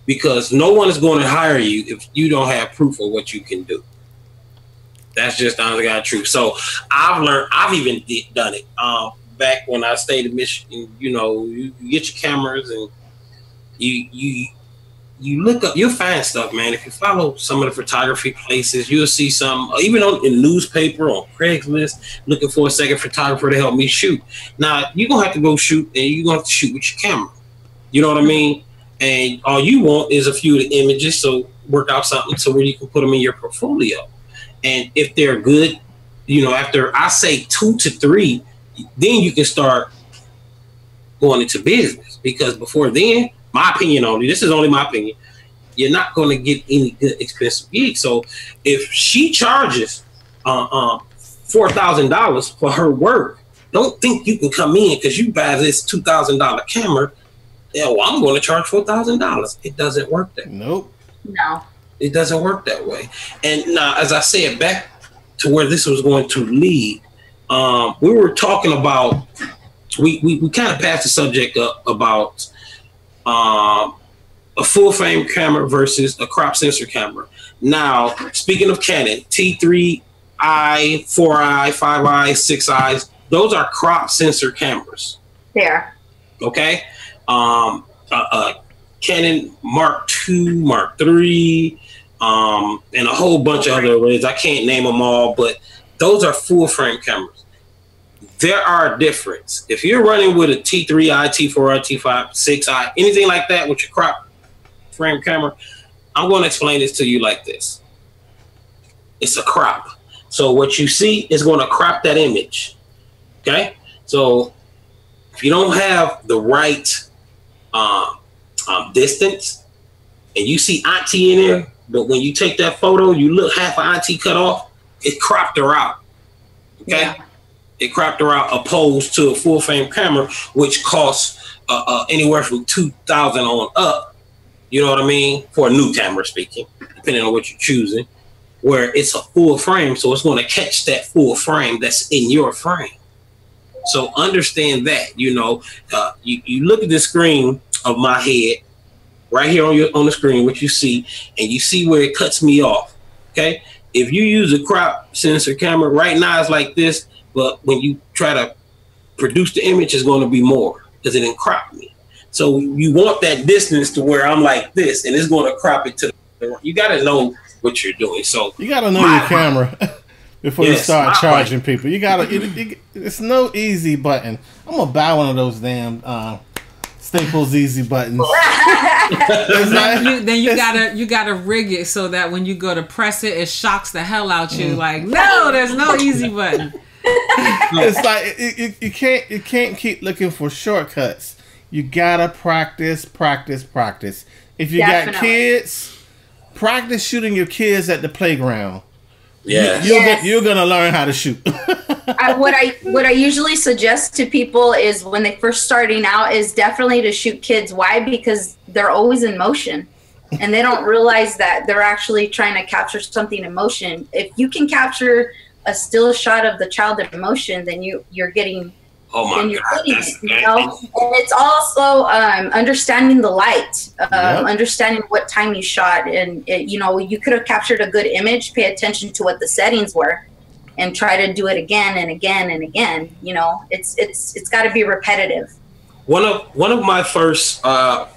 E: because no one is going to hire you if you don't have proof of what you can do. That's just honestly God truth. So I've even done it. Back when I stayed in Michigan, you get your cameras and you look up, you'll find stuff, man. If you follow some of the photography places, you'll see some, even in newspaper, on Craigslist, looking for a second photographer to help me shoot. Now, you're going to have to go shoot, and you're going to have to shoot with your camera. You know what I mean? And all you want is a few of the images, so work out something so where you can put them in your portfolio. And if they're good, after I say 2 to 3, then you can start going into business. Because before then, my opinion only, this is only my opinion, you're not going to get any good expensive gigs. So if she charges $4,000 for her work, don't think you can come in because you buy this $2,000 camera. I'm going to charge $4,000. It doesn't work that way.
C: Nope.
B: No.
E: It doesn't work that way. And now, as I said, back to where this was going to lead, we were talking about, we kind of passed the subject up about a full frame camera versus a crop sensor camera. Now, speaking of Canon, T3i, 4i, 5i, 6i, those are crop sensor cameras.
B: There.
E: Okay. Canon Mark II, Mark III, and a whole bunch of other arrays. I can't name them all, but those are full frame cameras. There are a difference. If you're running with a T3i, T4i, T5, 6i, anything like that with your crop frame camera, I'm going to explain this to you like this. It's a crop. So what you see is going to crop that image. Okay? So if you don't have the right distance and you see auntie in there, but when you take that photo, you look half of auntie cut off, it cropped her out. Okay? Yeah. It cropped her out opposed to a full frame camera, which costs anywhere from $2,000 on up. You know what I mean? For a new camera speaking, depending on what you're choosing, where it's a full frame. So it's going to catch that full frame that's in your frame. So understand that, you look at the screen of my head right here on the screen, what you see, and you see where it cuts me off. Okay. If you use a crop sensor camera right now, it's like this. But when you try to produce the image, it's going to be more because it didn't crop me. So you want that distance to where I'm like this, and it's going to crop it to the. You got to know what you're doing. So
C: you got to know your camera before you start charging people. You got to. It's no easy button. I'm gonna buy one of those damn Staples easy buttons.
F: Then you gotta rig it so that when you go to press it, it shocks the hell out you. Like, no, there's no easy button.
C: It's like you can't keep looking for shortcuts. You gotta practice. If you got kids, practice shooting your kids at the playground.
E: Yeah,
C: you're gonna learn how to shoot.
B: What I usually suggest to people is when they first starting out is definitely to shoot kids. Why? Because they're always in motion, and they don't realize that they're actually trying to capture something in motion. If you can capture a still shot of the child in motion, then you're getting.
E: Oh my God!
B: And it's also understanding the light, understanding what time you shot, and you could have captured a good image. Pay attention to what the settings were, and try to do it again and again and again. It's got to be repetitive.
E: One of my first pro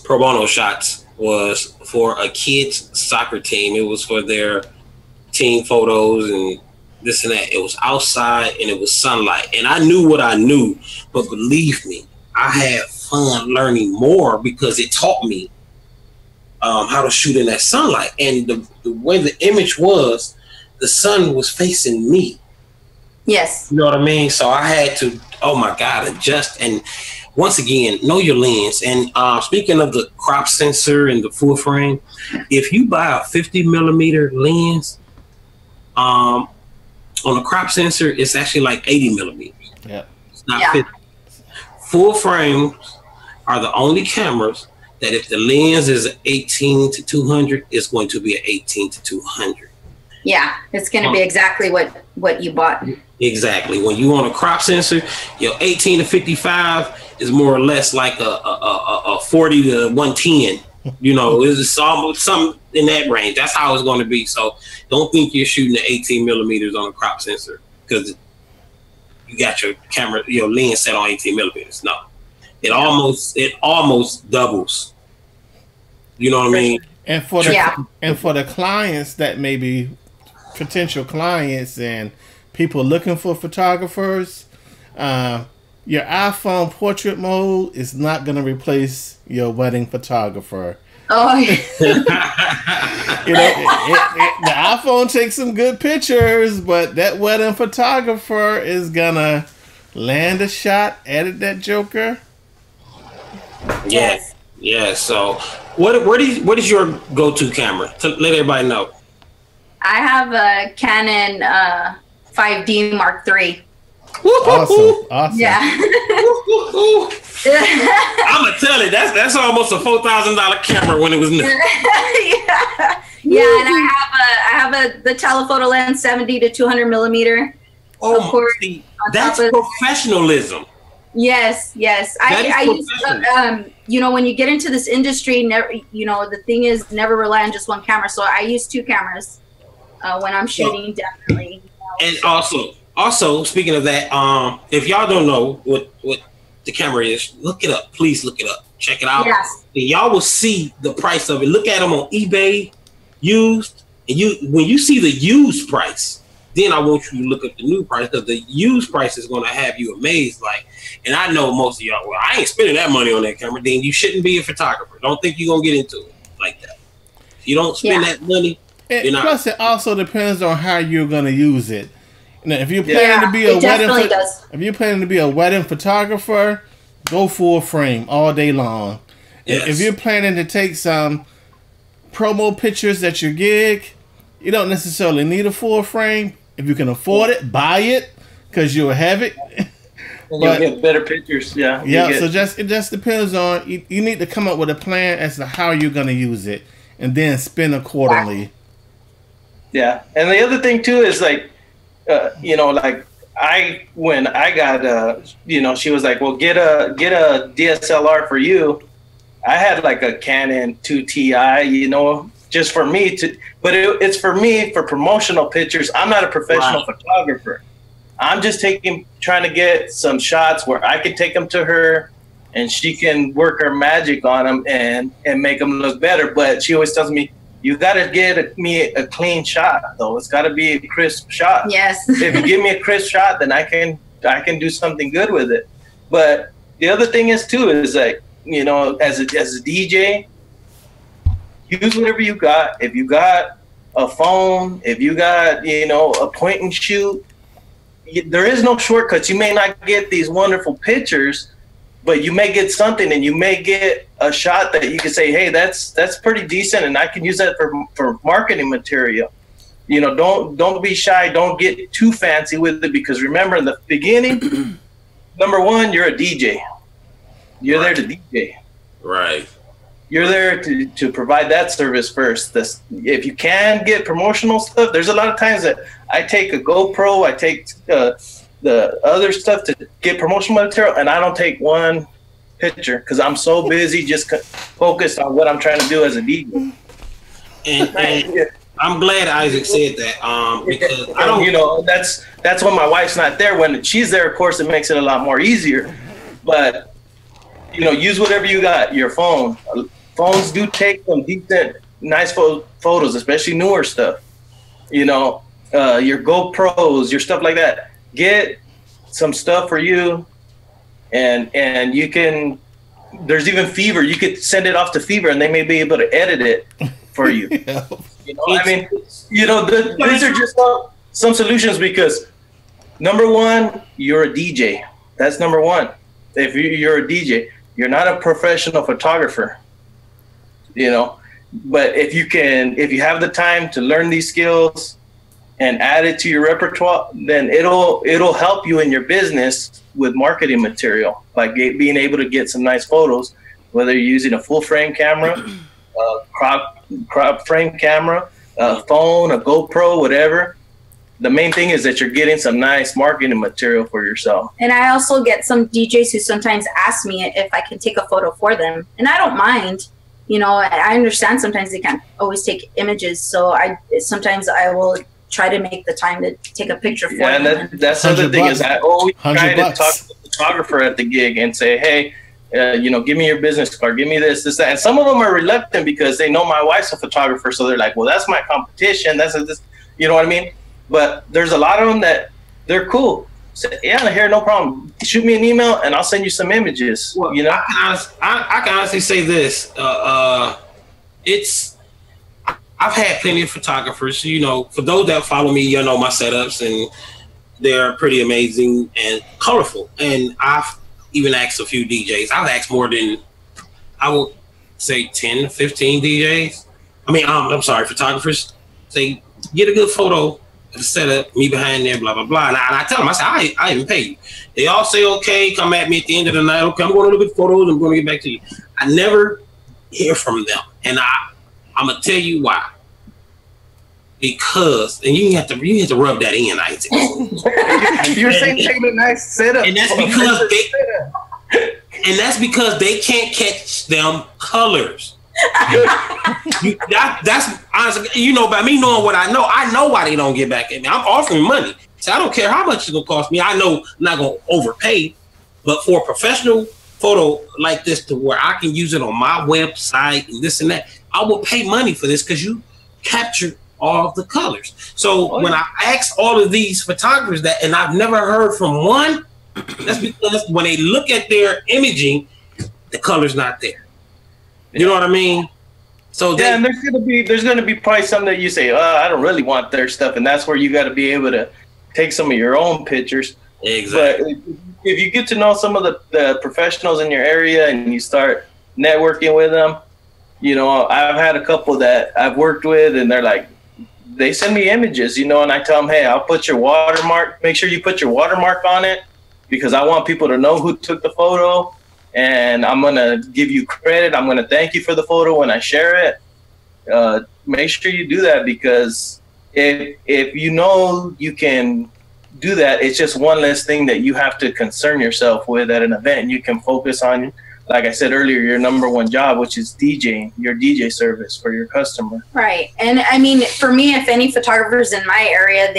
E: bono shots was for a kids soccer team. It was for their team photos and this and that. It was outside and it was sunlight, and I knew what I knew, but believe me, I had fun learning more because it taught me how to shoot in that sunlight. And the way the image was, the sun was facing me.
B: Yes.
E: You know what I mean? So I had to, oh my God, adjust. And once again, know your lens. And speaking of the crop sensor and the full frame, if you buy a 50 millimeter lens, on a crop sensor, it's actually like 80 millimeters.
C: Yeah.
E: It's not 50. Full frames are the only cameras that if the lens is 18 to 200, it's going to be an 18 to 200.
B: Yeah, it's going to be exactly what you bought.
E: Exactly. When you want a crop sensor, your 18 to 55 is more or less like a 40 to 110. You know, it's almost something in that range. That's how it's going to be. So don't think you're shooting the 18 millimeters on a crop sensor because you got your camera, your lens set on 18 millimeters. No, it almost doubles. You know what I mean?
C: And for the clients that may be potential clients and people looking for photographers, your iPhone portrait mode is not going to replace your wedding photographer.
B: Oh, yeah.
C: You know, the iPhone takes some good pictures, but that wedding photographer is gonna land a shot, edit that joker.
E: Yes. Yeah. So, what is your go-to camera? To let everybody know.
B: I have a Canon 5D Mark III.
C: Awesome.
B: Yeah.
E: I'm gonna tell you that's almost a $4,000 camera when it was new.
B: Yeah, and I have the telephoto lens 70 to 200 millimeter.
E: Oh,
B: of course,
E: that's professionalism.
B: Yes. I use, you know, when you get into this industry, never, you know, the thing is never rely on just one camera. So I use 2 cameras when I'm shooting, definitely. You know,
E: And also speaking of that, if y'all don't know what the camera is, look it up. Please look it up. Check it out.
B: Yes.
E: And y'all will see the price of it. Look at them on eBay, used. And when you see the used price, then I want you to look up the new price because the used price is going to have you amazed. Like, and I know most of y'all, well, I ain't spending that money on that camera. Then you shouldn't be a photographer. Don't think you're going to get into it like that. If you don't spend that money, you're not.
C: Plus, it also depends on how you're going to use it. Now, if you're planning to be if you're planning to be a wedding photographer, go full frame all day long.
E: Yes.
C: If you're planning to take some promo pictures at your gig, you don't necessarily need a full frame. If you can afford it, buy it because you'll have it.
D: You'll get better pictures. Yeah.
C: So it just depends on you need to come up with a plan as to how you're going to use it and then spend accordingly.
D: Yeah, and the other thing too is like. You know, like when I got, you know, she was like, well, get a DSLR for you. I had like a Canon 2 Ti, you know, just for me but it's for me for promotional pictures. I'm not a professional photographer. I'm just trying to get some shots where I can take them to her and she can work her magic on them and make them look better. But she always tells me, you got to get me a clean shot, though. It's got to be a crisp shot.
B: Yes.
D: If you give me a crisp shot, then I can do something good with it. But the other thing is too is like, you know, as a DJ, use whatever you got. If you got a phone, if you got, you know, a point and shoot, there is no shortcuts. You may not get these wonderful pictures, but you may get something, and you may get a shot that you can say, hey, that's pretty decent, and I can use that for marketing material. You know, don't be shy. Don't get too fancy with it, because remember, in the beginning, number one, you're a DJ. You're there to DJ.
E: Right.
D: You're there to provide that service first. If you can get promotional stuff, there's a lot of times that I take a GoPro, I take the other stuff to get promotional material, and I don't take one picture because I'm so busy just focused on what I'm trying to do as a DJ.
E: And I'm glad Isaac said that because I don't,
D: you know, that's when my wife's not there. When she's there, of course, it makes it a lot more easier. But you know, use whatever you got. Your phone. Phones do take some decent, nice photos, especially newer stuff. You know, your GoPros, your stuff like that. Get some stuff for you, and you can. There's even Fever. You could send it off to Fever, and they may be able to edit it for you.
C: Yeah.
D: You know, I mean, you know, these are just some solutions because, number one, you're a DJ. That's number one. If you're a DJ, you're not a professional photographer. You know, but if you have the time to learn these skills and add it to your repertoire, then it'll help you in your business with marketing material, like being able to get some nice photos whether you're using a full frame camera, a crop frame camera, a phone, a GoPro, whatever. The main thing is that you're getting some nice marketing material for yourself.
B: And I also get some DJs who sometimes ask me if I can take a photo for them. And I don't mind. You know, I understand sometimes they can't always take images. So sometimes I will try to make the time to take a picture for them.
D: And that's the other thing is I always try to talk to the photographer at the gig and say, hey, you know, give me your business card, give me this, that. And some of them are reluctant because they know my wife's a photographer. So they're like, well, that's my competition. This, you know what I mean? But there's a lot of them that they're cool. So, yeah, here, no problem. Shoot me an email and I'll send you some images.
E: Well,
D: you know,
E: I can honestly say this. I've had plenty of photographers. You know, for those that follow me, you know my setups, and they're pretty amazing and colorful. And I've even asked a few DJs. I've asked more than, I would say, 10 to 15 DJs. I mean, I'm sorry, photographers. Say, get a good photo. The setup, me behind there, blah blah blah, and I tell them, I say, I even pay you. They all say, okay, come at me at the end of the night. Okay, I'm going to look at photos. I'm going to get back to you. I never hear from them, and I'm gonna tell you why. Because, and you have to rub that in, Isaac.
D: You're saying taking a nice setup,
E: and that's because they can't catch them colors. That's honestly, you know, by me knowing what I know why they don't get back at me. I'm offering money, so I don't care how much it's gonna cost me. I know I'm not gonna overpay, but for a professional photo like this, to where I can use it on my website and this and that, I will pay money for this because you captured all of the colors. So when I ask all of these photographers that, and I've never heard from one, that's because when they look at their imaging, the color's not there. You know what I mean? So
D: yeah, and there's gonna be probably some that you say, I don't really want their stuff, and that's where you got to be able to take some of your own pictures.
E: Exactly.
D: But if you get to know some of the professionals in your area and you start networking with them, you know, I've had a couple that I've worked with, and they're like, they send me images, you know, and I tell them, hey, I'll put your watermark. Make sure you put your watermark on it because I want people to know who took the photo. And I'm going to give you credit. I'm going to thank you for the photo when I share it. Make sure you do that because if you know you can do that, it's just one less thing that you have to concern yourself with at an event. And you can focus on, like I said earlier, your number one job, which is DJing, your DJ service for your customer.
B: Right. And I mean, for me, if any photographers in my area,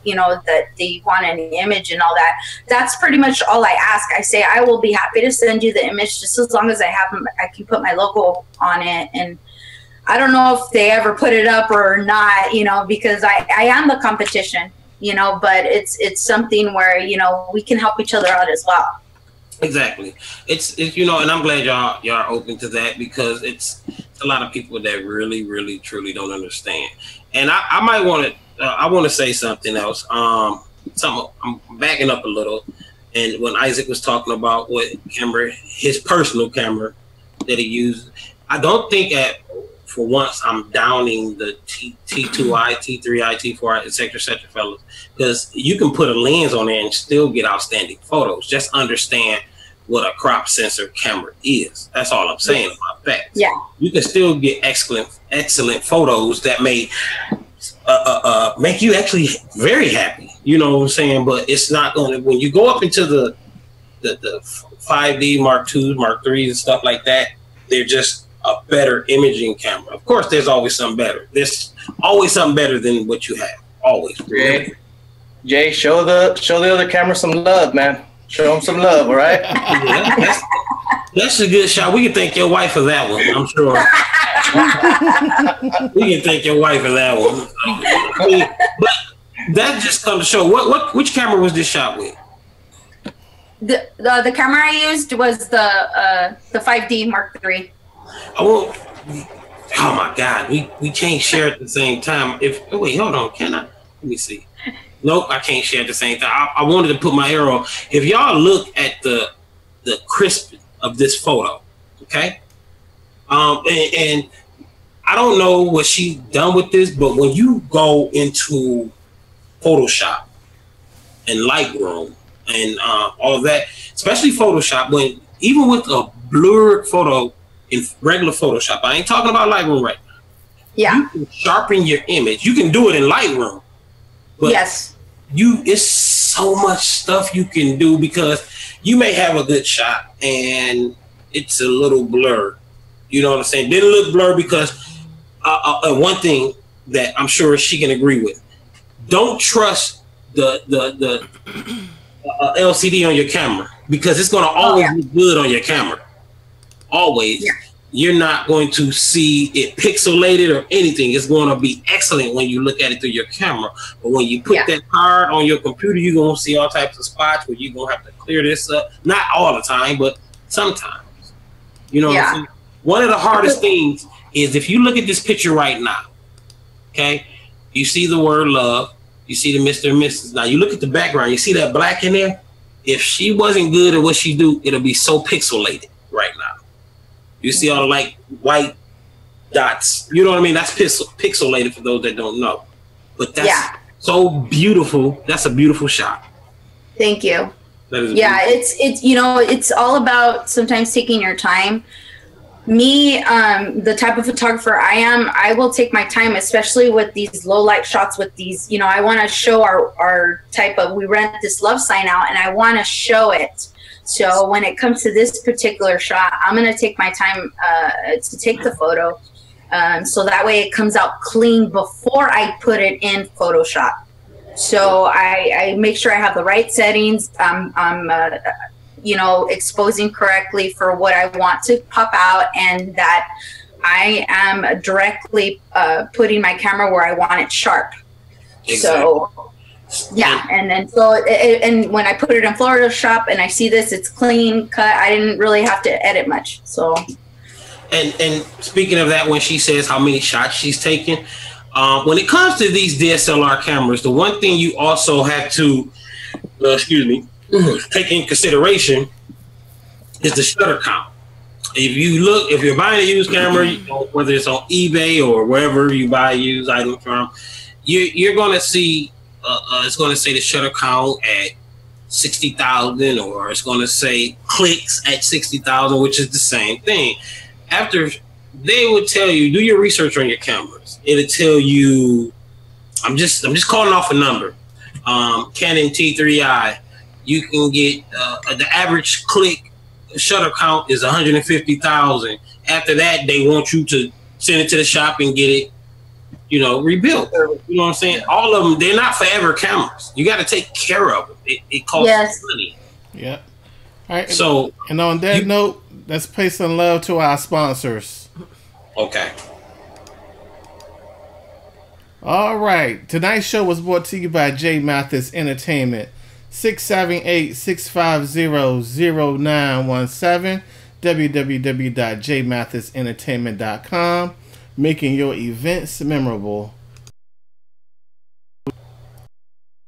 B: you know, that they want an image and all that, that's pretty much all I ask. I say, I will be happy to send you the image just as long as I have them, I can put my logo on it. And I don't know if they ever put it up or not, you know, because I am the competition, you know, but it's something where, you know, we can help each other out as well.
E: Exactly. It's you know, and I'm glad y'all are open to that because it's a lot of people that really, really, truly don't understand. And I might want to, I want to say something else. I'm backing up a little. And when Isaac was talking about what camera, his personal camera that he used, I don't think for once I'm downing the T2i, T3i, T4i, et cetera, fellas. Because you can put a lens on there and still get outstanding photos. Just understand what a crop sensor camera is. That's all I'm saying about that.
B: Yeah.
E: You can still get excellent photos that may make you actually very happy. You know what I'm saying? But it's not going to, when you go up into the 5D Mark IIs, Mark IIIs and stuff like that, they're just a better imaging camera. Of course, there's always something better. There's always something better than what you have. Always.
D: Jay, show the other camera some love, man. Show them some love, all right?
E: Yeah, that's a good shot. We can thank your wife for that one, I'm sure. We can thank your wife for that one. But that just comes to show. Which camera was this shot with?
B: The camera I used was the 5D Mark III.
E: Oh my God, we can't share at the same time. Wait, hold on, can I? Let me see. Nope, I can't share at the same time. I wanted to put my arrow. If y'all look at the crisp of this photo, okay? And I don't know what she done with this, but when you go into Photoshop and Lightroom and all of that, especially Photoshop, when even with a blurred photo in regular Photoshop, I ain't talking about Lightroom right now.
B: Yeah.
E: You can sharpen your image. You can do it in Lightroom. But
B: yes.
E: It's so much stuff you can do because you may have a good shot and it's a little blurred. You know what I'm saying? Didn't look blurred because one thing that I'm sure she can agree with: don't trust the LCD on your camera because it's going to always look good on your camera. Always. Yeah. You're not going to see it pixelated or anything. It's going to be excellent when you look at it through your camera. But when you put that card on your computer, you're going to see all types of spots where you're going to have to clear this up. Not all the time, but sometimes. You know what I'm saying? One of the hardest things is if you look at this picture right now, okay, you see the word love, you see the Mr. and Mrs. Now you look at the background, you see that black in there? If she wasn't good at what she do, it'll be so pixelated right now. You see all the like white dots. You know what I mean? That's pixelated for those that don't know. But that's so beautiful. That's a beautiful shot.
B: Thank you.
E: That is
B: it's you know, it's all about sometimes taking your time. Me, the type of photographer I am, I will take my time, especially with these low light shots with these, you know, I want to show our type of, we rent this love sign out and I want to show it. So when it comes to this particular shot, I'm going to take my time to take the photo. So that way it comes out clean before I put it in Photoshop. So I make sure I have the right settings. I'm you know, exposing correctly for what I want to pop out, and that I am directly putting my camera where I want it sharp. Exactly. So yeah, and then and when I put it in Photoshop and I see this, it's clean cut. I didn't really have to edit much. So.
E: And speaking of that, when she says how many shots she's taken, when it comes to these DSLR cameras, the one thing you also have to, take in consideration is the shutter count. If you're buying a used camera, you know, whether it's on eBay or wherever you buy a used item from, you're going to see. It's going to say the shutter count at 60,000, or it's going to say clicks at 60,000, which is the same thing. After they would tell you, do your research on your cameras. It'll tell you. I'm just calling off a number. Canon T3i, you can get the average click shutter count is 150,000. After that, they want you to send it to the shop and get it, you know, rebuilt. You know what I'm saying? All of them, they're not forever cameras. You got to take care of them. It costs money.
C: Yeah. All right.
E: So,
C: and on that note, let's pay some love to our sponsors.
E: Okay.
C: All right. Tonight's show was brought to you by J Mathis Entertainment. 678-650-0917. www.jmathisentertainment.com. Making your events memorable.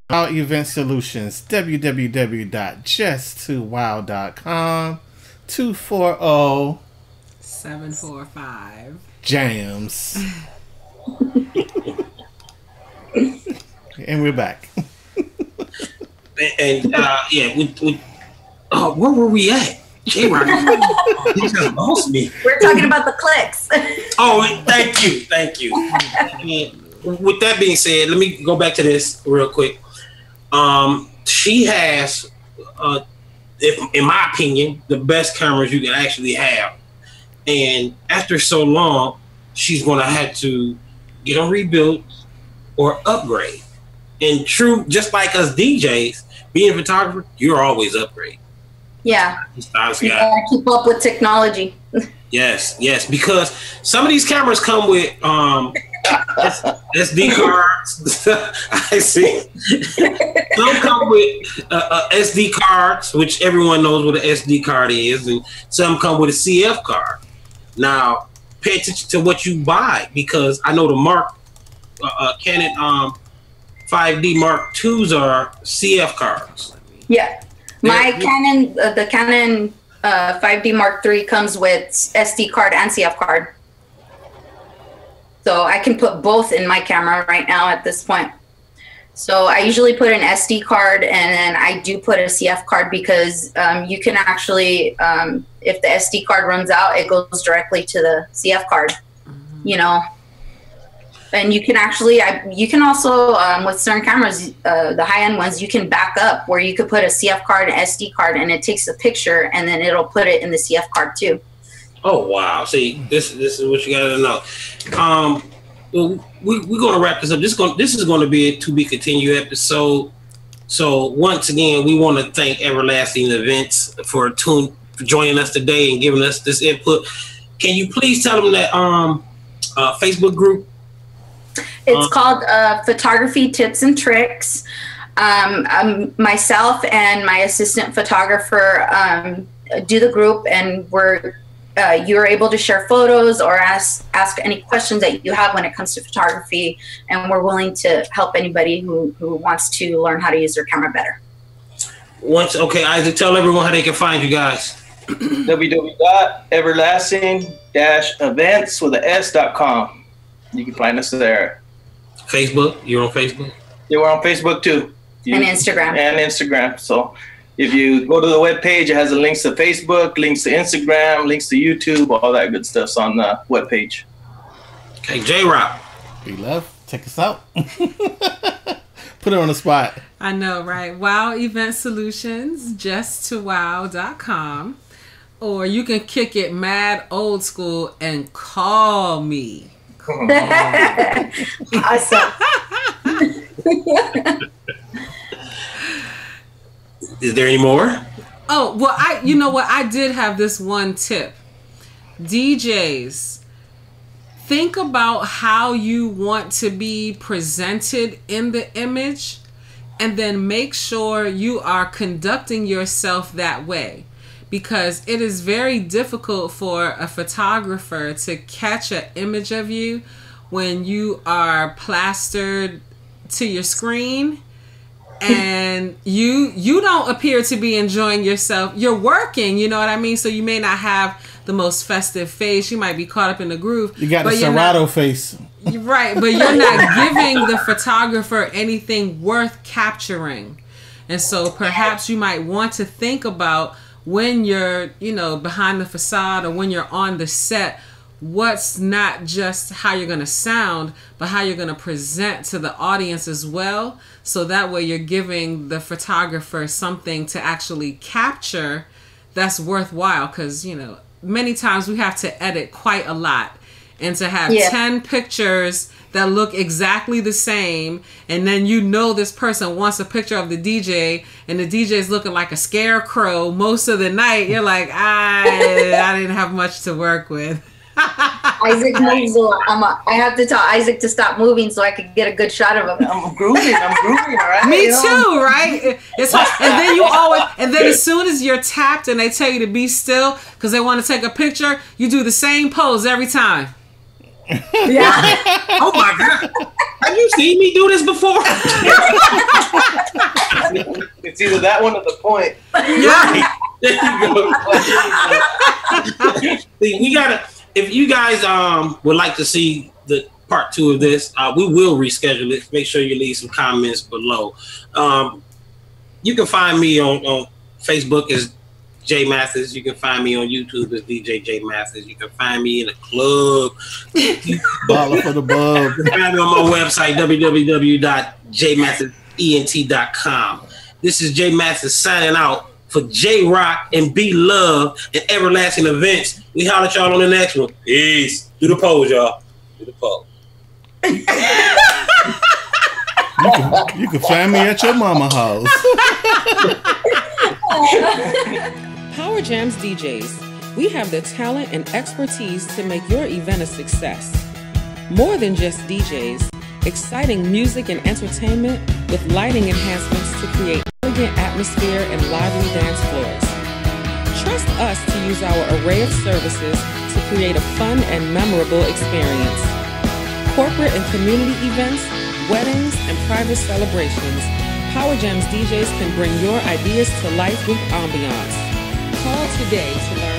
C: Our event solutions. www.just2wow.com. 240-745 jams. And we're back.
E: And where were we at? J-Rock, he just lost me.
B: We're talking about the clicks.
E: Oh, thank you. With that being said, let me go back to this real quick. She has, in my opinion, the best cameras you can actually have. And after so long, she's going to have to get them rebuilt or upgrade. And true, just like us DJs, being a photographer, you're always upgrading.
B: Yeah. You gotta keep up with technology.
E: Yes, because some of these cameras come with SD cards. I see. Some come with SD cards, which everyone knows what an SD card is, and some come with a CF card. Now, pay attention to what you buy, because I know the Canon 5D Mark IIs are CF cards.
B: Yeah. My Canon, the Canon 5D Mark III comes with SD card and CF card. So I can put both in my camera right now at this point. So I usually put an SD card, and then I do put a CF card because you can actually, if the SD card runs out, it goes directly to the CF card, you know. And you can actually, you can also, with certain cameras, the high-end ones, you can back up where you could put a CF card, an SD card, and it takes a picture, and then it'll put it in the CF card too.
E: Oh, wow. See, this is what you got to know. Well, we're going to wrap this up. This is going to be a to-be continued episode. So once again, we want to thank Everlasting Events for joining us today and giving us this input. Can you please tell them that Facebook group?
B: It's called Photography Tips and Tricks. Myself and my assistant photographer do the group, and you're able to share photos or ask any questions that you have when it comes to photography, and we're willing to help anybody who wants to learn how to use their camera better.
E: Okay, Isaac, tell everyone how they can find you guys.
D: www.everlasting-events.com. You can find us there.
E: Facebook? You're on Facebook?
D: Yeah, we're on Facebook too.
B: And Instagram.
D: And Instagram. So if you go to the webpage, it has the links to Facebook, links to Instagram, links to YouTube, all that good stuff's on the webpage.
E: Okay, J-Rock.
C: Be love. Check us out. Put it on the spot.
F: I know, right? Wow Event Solutions, justtowow.com. Or you can kick it mad old school and call me.
B: Awesome.
E: Is there any more?
F: Oh, well, you know what? I did have this one tip. DJs, think about how you want to be presented in the image, and then make sure you are conducting yourself that way. Because it is very difficult for a photographer to catch an image of you when you are plastered to your screen and you don't appear to be enjoying yourself. You're working, you know what I mean? So you may not have the most festive face. You might be caught up in the groove.
C: You got the Serato face.
F: Right, but you're not giving the photographer anything worth capturing. And so perhaps you might want to think about, when you're, behind the facade or when you're on the set, what's not just how you're going to sound, but how you're going to present to the audience as well. So that way you're giving the photographer something to actually capture that's worthwhile. Because, many times we have to edit quite a lot. And to have 10 pictures that look exactly the same, and then this person wants a picture of the DJ, and the DJ is looking like a scarecrow most of the night, you're like, I didn't have much to work with.
B: Isaac moves a lot. I have to tell Isaac to stop moving so I could get a good shot of him. I'm grooving, all right?
F: Me too, right? It's hard. And then as soon as you're tapped and they tell you to be still because they want to take a picture, you do the same pose every time.
B: Yeah.
E: Oh my God. Have you seen me do this before?
D: It's either that one or the point.
F: Yeah.
E: There you go. We gotta. If you guys would like to see the part 2 of this, we will reschedule it. Make sure you leave some comments below. You can find me on Facebook as J Mathis. You can find me on YouTube as DJ J Mathis. You can find me in the club.
C: Baller for the bug.
E: You can find me on my website, www.jmathisent.com. This is J Mathis signing out for J Rock and B Love and Everlasting Events. We holler at y'all on the next one. Peace. Do the pose, y'all. Do the pose.
C: You can find me at your mama house.
F: Power Jams DJs. We have the talent and expertise to make your event a success. More than just DJs, exciting music and entertainment with lighting enhancements to create elegant atmosphere and lively dance floors. Trust us to use our array of services to create a fun and memorable experience. Corporate and community events, weddings, and private celebrations, Power Jams DJs can bring your ideas to life with ambiance. Call today to learn